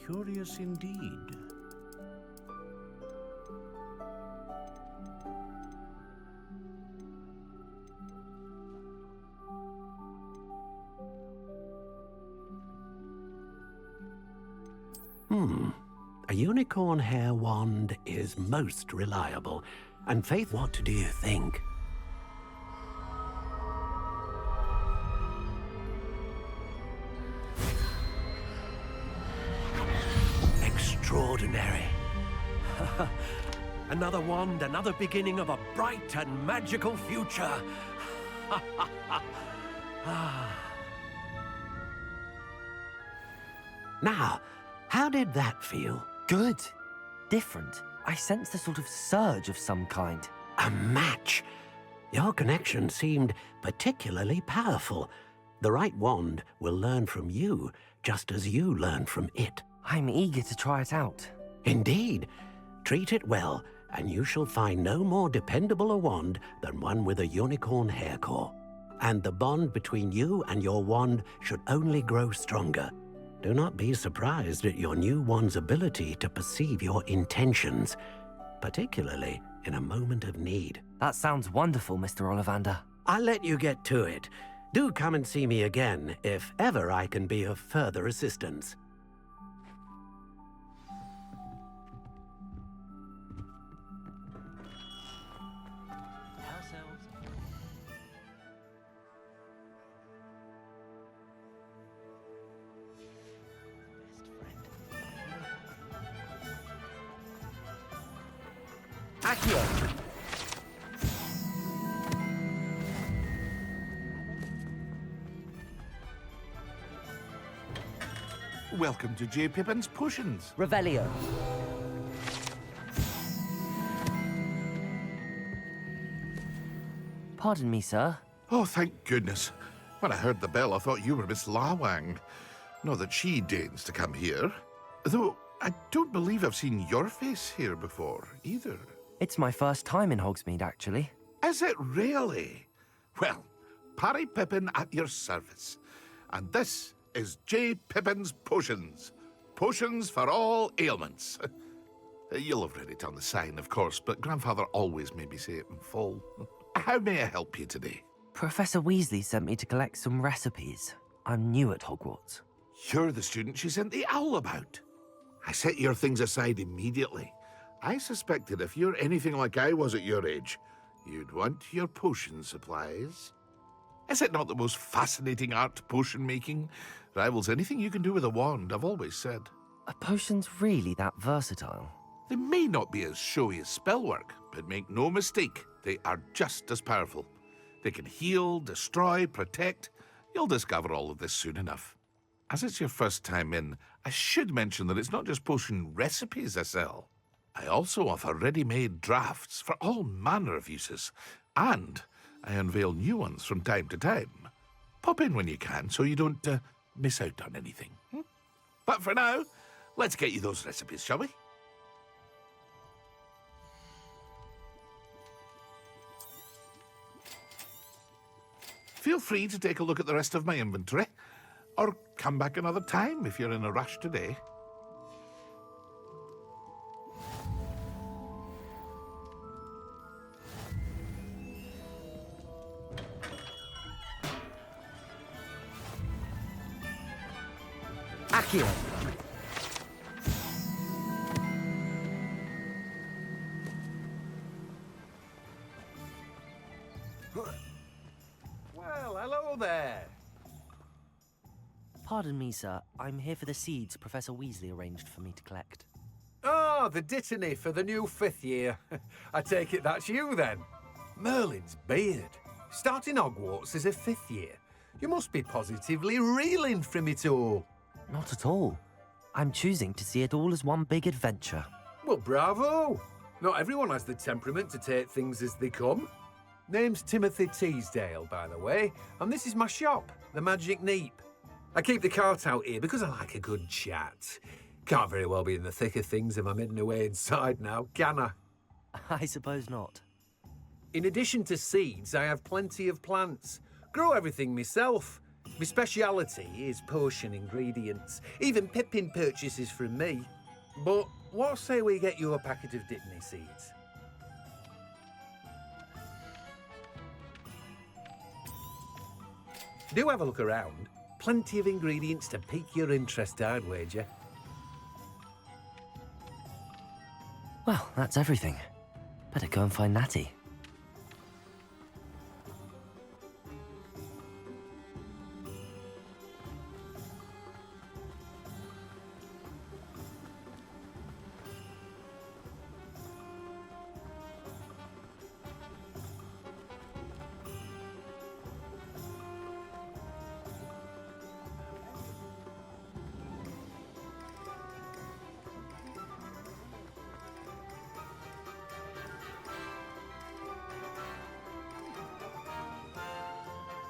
U: Curious indeed.
L: A unicorn hair wand is most reliable. And Faith, what do you think? Extraordinary. Another wand, another beginning of a bright and magical future. Now, how did that feel?
B: Good. Different. I sensed a sort of surge of some kind.
L: A match. Your connection seemed particularly powerful. The right wand will learn from you, just as you learn from it.
B: I'm eager to try it out.
L: Indeed. Treat it well, and you shall find no more dependable a wand than one with a unicorn hair core. And the bond between you and your wand should only grow stronger. Do not be surprised at your new wand's ability to perceive your intentions, particularly in a moment of need.
B: That sounds wonderful, Mr. Ollivander.
L: I'll let you get to it. Do come and see me again if ever I can be of further assistance.
B: Accio!
V: Welcome to J. Pippin's Potions.
B: Revelio. Pardon me, sir.
V: Oh, thank goodness. When I heard the bell, I thought you were Miss Lawang. Not that she deigns to come here. Though, I don't believe I've seen your face here before, either.
B: It's my first time in Hogsmeade, actually.
V: Is it really? Well, Parry Pippin at your service. And this is J. Pippin's Potions. Potions for all ailments. You'll have read it on the sign, of course, but Grandfather always made me say it in full. How may I help you today?
B: Professor Weasley sent me to collect some recipes. I'm new at Hogwarts.
V: You're the student she sent the owl about. I set your things aside immediately. I suspected if you're anything like I was at your age, you'd want your potion supplies. Is it not the most fascinating art, potion making? Rivals anything you can do with a wand, I've always said.
B: Are potions really that versatile?
V: They may not be as showy as spellwork, but make no mistake, they are just as powerful. They can heal, destroy, protect. You'll discover all of this soon enough. As it's your first time in, I should mention that it's not just potion recipes I sell. I also offer ready-made drafts for all manner of uses, and I unveil new ones from time to time. Pop in when you can so you don't miss out on anything. But for now, let's get you those recipes, shall we? Feel free to take a look at the rest of my inventory, or come back another time if you're in a rush today.
B: Accio!
E: Well, hello there.
B: Pardon me, sir. I'm here for the seeds Professor Weasley arranged for me to collect.
E: Oh, the dittany for the new 5th year. I take it that's you, then. Merlin's beard. Starting Hogwarts as a 5th year. You must be positively reeling from it all.
B: Not at all. I'm choosing to see it all as one big adventure.
E: Well, bravo. Not everyone has the temperament to take things as they come. Name's Timothy Teasdale, by the way, and this is my shop, the Magic Neep. I keep the cart out here because I like a good chat. Can't very well be in the thick of things if I'm hidden away inside now, can I?
B: I suppose not.
E: In addition to seeds, I have plenty of plants. Grow everything myself. My speciality is potion ingredients. Even Pippin purchases from me. But what say we get you a packet of dittany seeds? Do have a look around. Plenty of ingredients to pique your interest, I'd wager.
B: Well, that's everything. Better go and find Natty.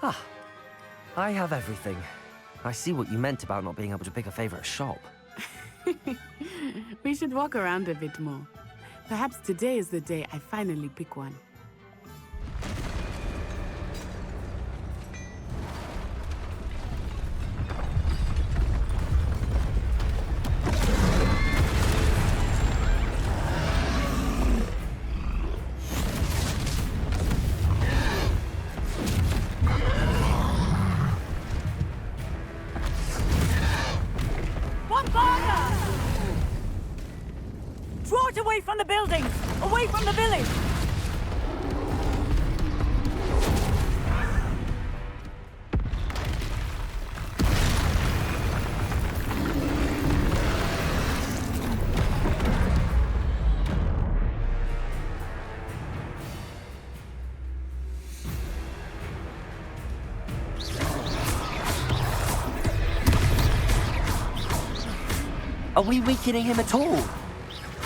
B: Ah, I have everything. I see what you meant about not being able to pick a favorite shop.
K: We should walk around a bit more. Perhaps today is the day I finally pick one.
S: Draw it away from the buildings! Away from the village!
B: Are we weakening him at all?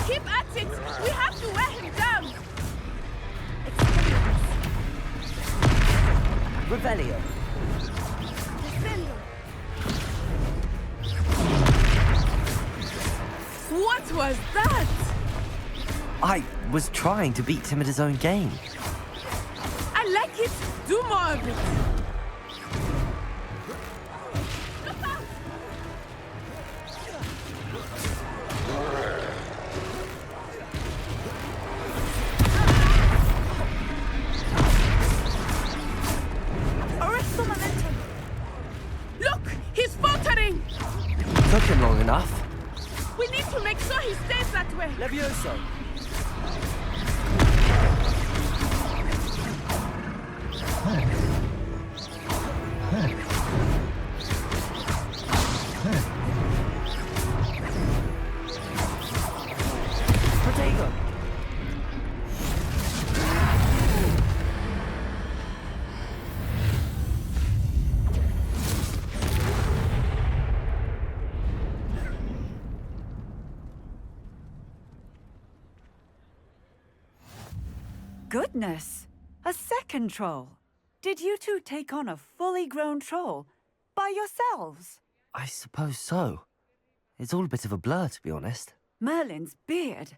S: Keep at it! We have to wear him down!
B: Revelio.
K: What was that?
B: I was trying to beat him at his own game.
K: I like it. Do more of it.
N: so.
B: Protego!
G: Goodness! A second troll! Did you two take on a fully grown troll? By yourselves?
B: I suppose so. It's all a bit of a blur, to be honest.
G: Merlin's beard.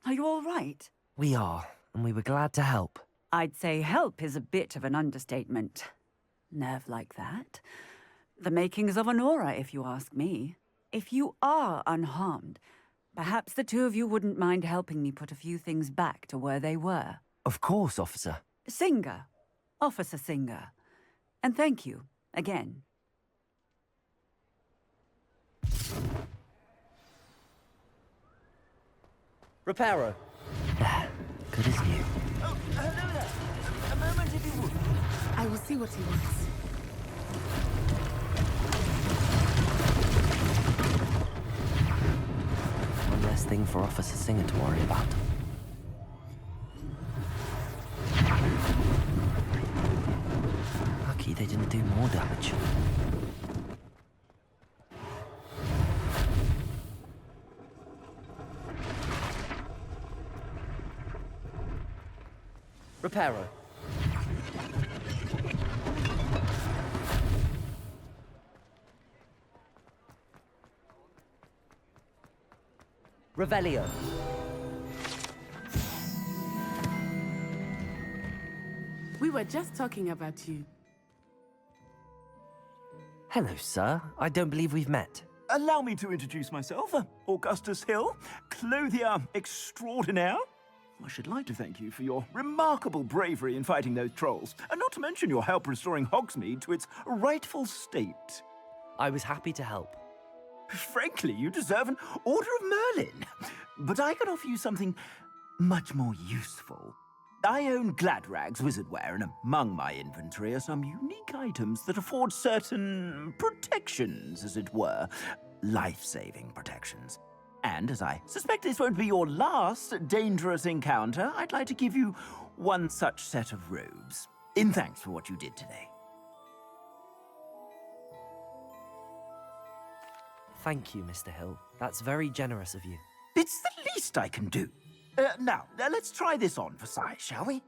G: Are you all right?
B: We are, and we were glad to help.
G: I'd say help is a bit of an understatement. Nerve like that. The makings of an aura, if you ask me. If you are unharmed, perhaps the two of you wouldn't mind helping me put a few things back to where they were.
B: Of course, officer.
G: Singer. Officer Singer. And thank you, again.
A: Reparo.
B: Good as new.
T: Oh, hello there. A moment if you would.
K: I will see what he wants.
B: One less thing for Officer Singer to worry about. Lucky they didn't do more damage.
A: Reparo. Revelio.
K: We were just talking about you.
B: Hello, sir. I don't believe we've met.
T: Allow me to introduce myself. Augustus Hill, clothier extraordinaire. I should like to thank you for your remarkable bravery in fighting those trolls, and not to mention your help restoring Hogsmeade to its rightful state.
B: I was happy to help.
T: Frankly, you deserve an Order of Merlin. But I can offer you something much more useful. I own Gladrag's wizardware, and among my inventory are some unique items that afford certain protections, as it were. Life-saving protections. And as I suspect this won't be your last dangerous encounter, I'd like to give you one such set of robes, in thanks for what you did today.
B: Thank you, Mr. Hill. That's very generous of you.
T: It's the least I can do. Now, let's try this on for size, shall we?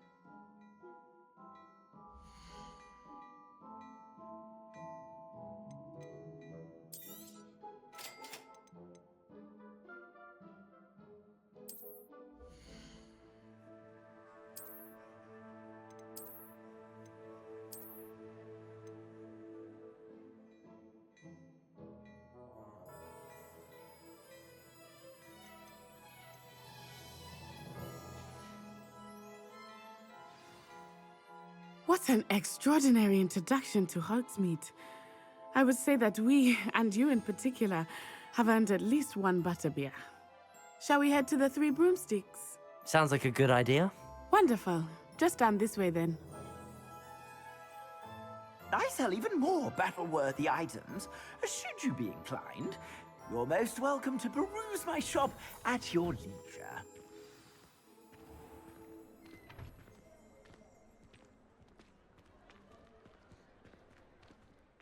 K: What an extraordinary introduction to Hogsmeade. I would say that we, and you in particular, have earned at least one butterbeer. Shall we head to the Three Broomsticks?
B: Sounds like a good idea.
K: Wonderful. Just down this way then.
T: I sell even more battle-worthy items. Should you be inclined, you're most welcome to peruse my shop at your leisure.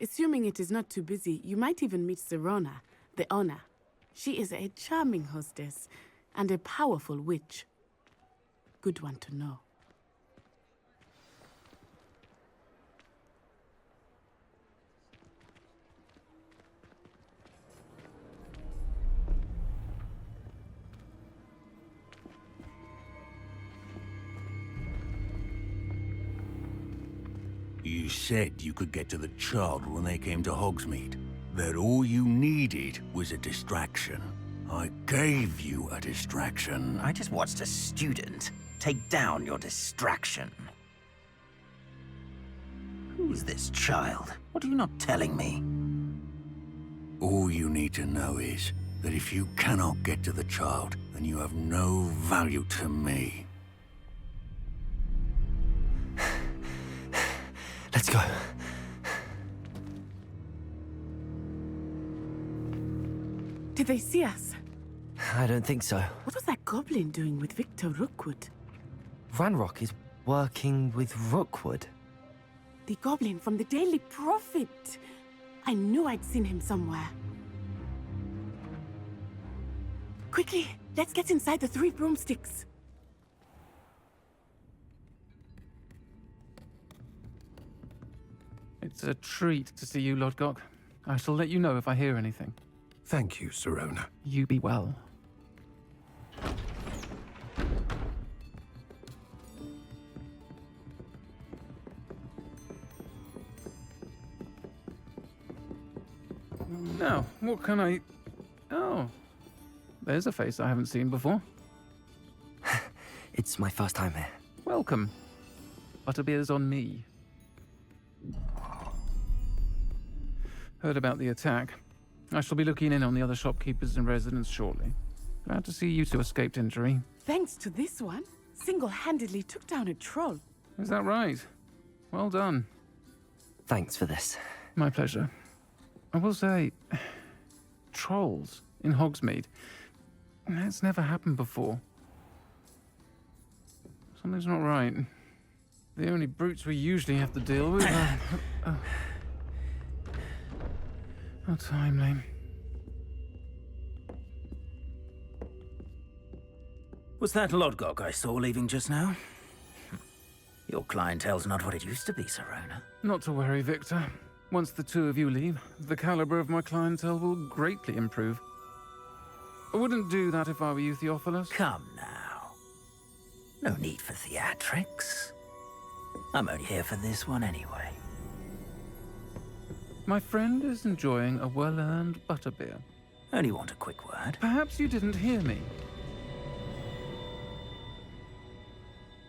K: Assuming it is not too busy, you might even meet Serona, the owner. She is a charming hostess and a powerful witch. Good one to know.
U: You said you could get to the child when they came to Hogsmeade. That all you needed was a distraction. I gave you a distraction.
T: I just watched a student take down your distraction. Who's this child? What are you not telling me?
U: All you need to know is, that if you cannot get to the child, then you have no value to me.
B: Let's go.
K: Did they see us?
B: I don't think so.
K: What was that goblin doing with Victor Rookwood?
B: Ranrock is working with Rookwood.
K: The goblin from the Daily Prophet. I knew I'd seen him somewhere. Quickly, let's get inside the 3 broomsticks.
I: It's a treat to see you, Lodgok. I shall let you know if I hear anything.
E: Thank you, Sirona.
I: You be well. Now, what can I... Oh, there's a face I haven't seen before.
B: It's my first time here.
I: Welcome. Butterbeer's on me. Heard about the attack. I shall be looking in on the other shopkeepers and residents shortly. Glad to see you two escaped injury.
K: Thanks to this one, single-handedly took down a troll.
I: Is that right? Well done.
B: Thanks for this.
I: My pleasure. I will say, trolls in Hogsmeade. That's never happened before. Something's not right. The only brutes we usually have to deal with are... How timely.
J: Was that Lodgok I saw leaving just now? Your clientele's not what it used to be, Sirona.
I: Not to worry, Victor. Once the two of you leave, the caliber of my clientele will greatly improve. I wouldn't do that if I were you, Theophilus.
J: Come now. No need for theatrics. I'm only here for this one anyway.
I: My friend is enjoying a well-earned butterbeer.
J: Only want a quick word.
I: Perhaps you didn't hear me.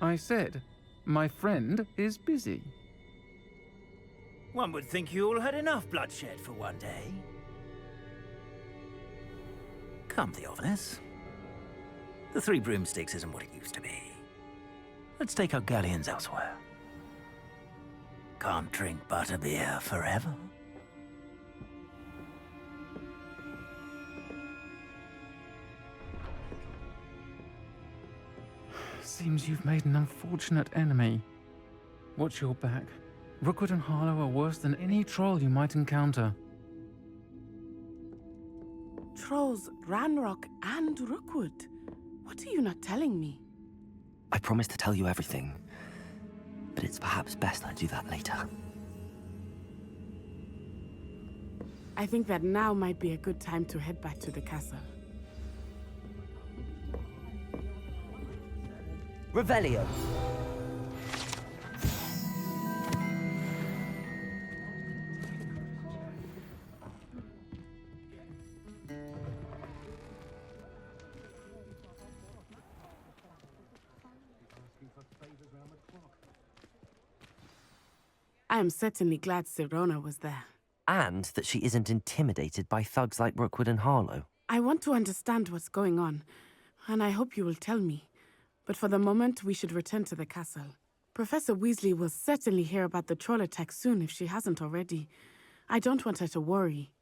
I: I said, my friend is busy.
J: One would think you all had enough bloodshed for one day. Come, Theophilus. The 3 broomsticks isn't what it used to be. Let's take our galleons elsewhere. Can't drink butterbeer forever.
I: Seems you've made an unfortunate enemy. Watch your back. Rookwood and Harlow are worse than any troll you might encounter.
K: Trolls, Ranrock, and Rookwood. What are you not telling me?
B: I promise to tell you everything, but it's perhaps best I do that later.
K: I think that now might be a good time to head back to the castle.
B: Revelio.
K: I am certainly glad Sirona was there.
B: And that she isn't intimidated by thugs like Rookwood and Harlow.
K: I want to understand what's going on, and I hope you will tell me. But for the moment, we should return to the castle. Professor Weasley will certainly hear about the troll attack soon if she hasn't already. I don't want her to worry.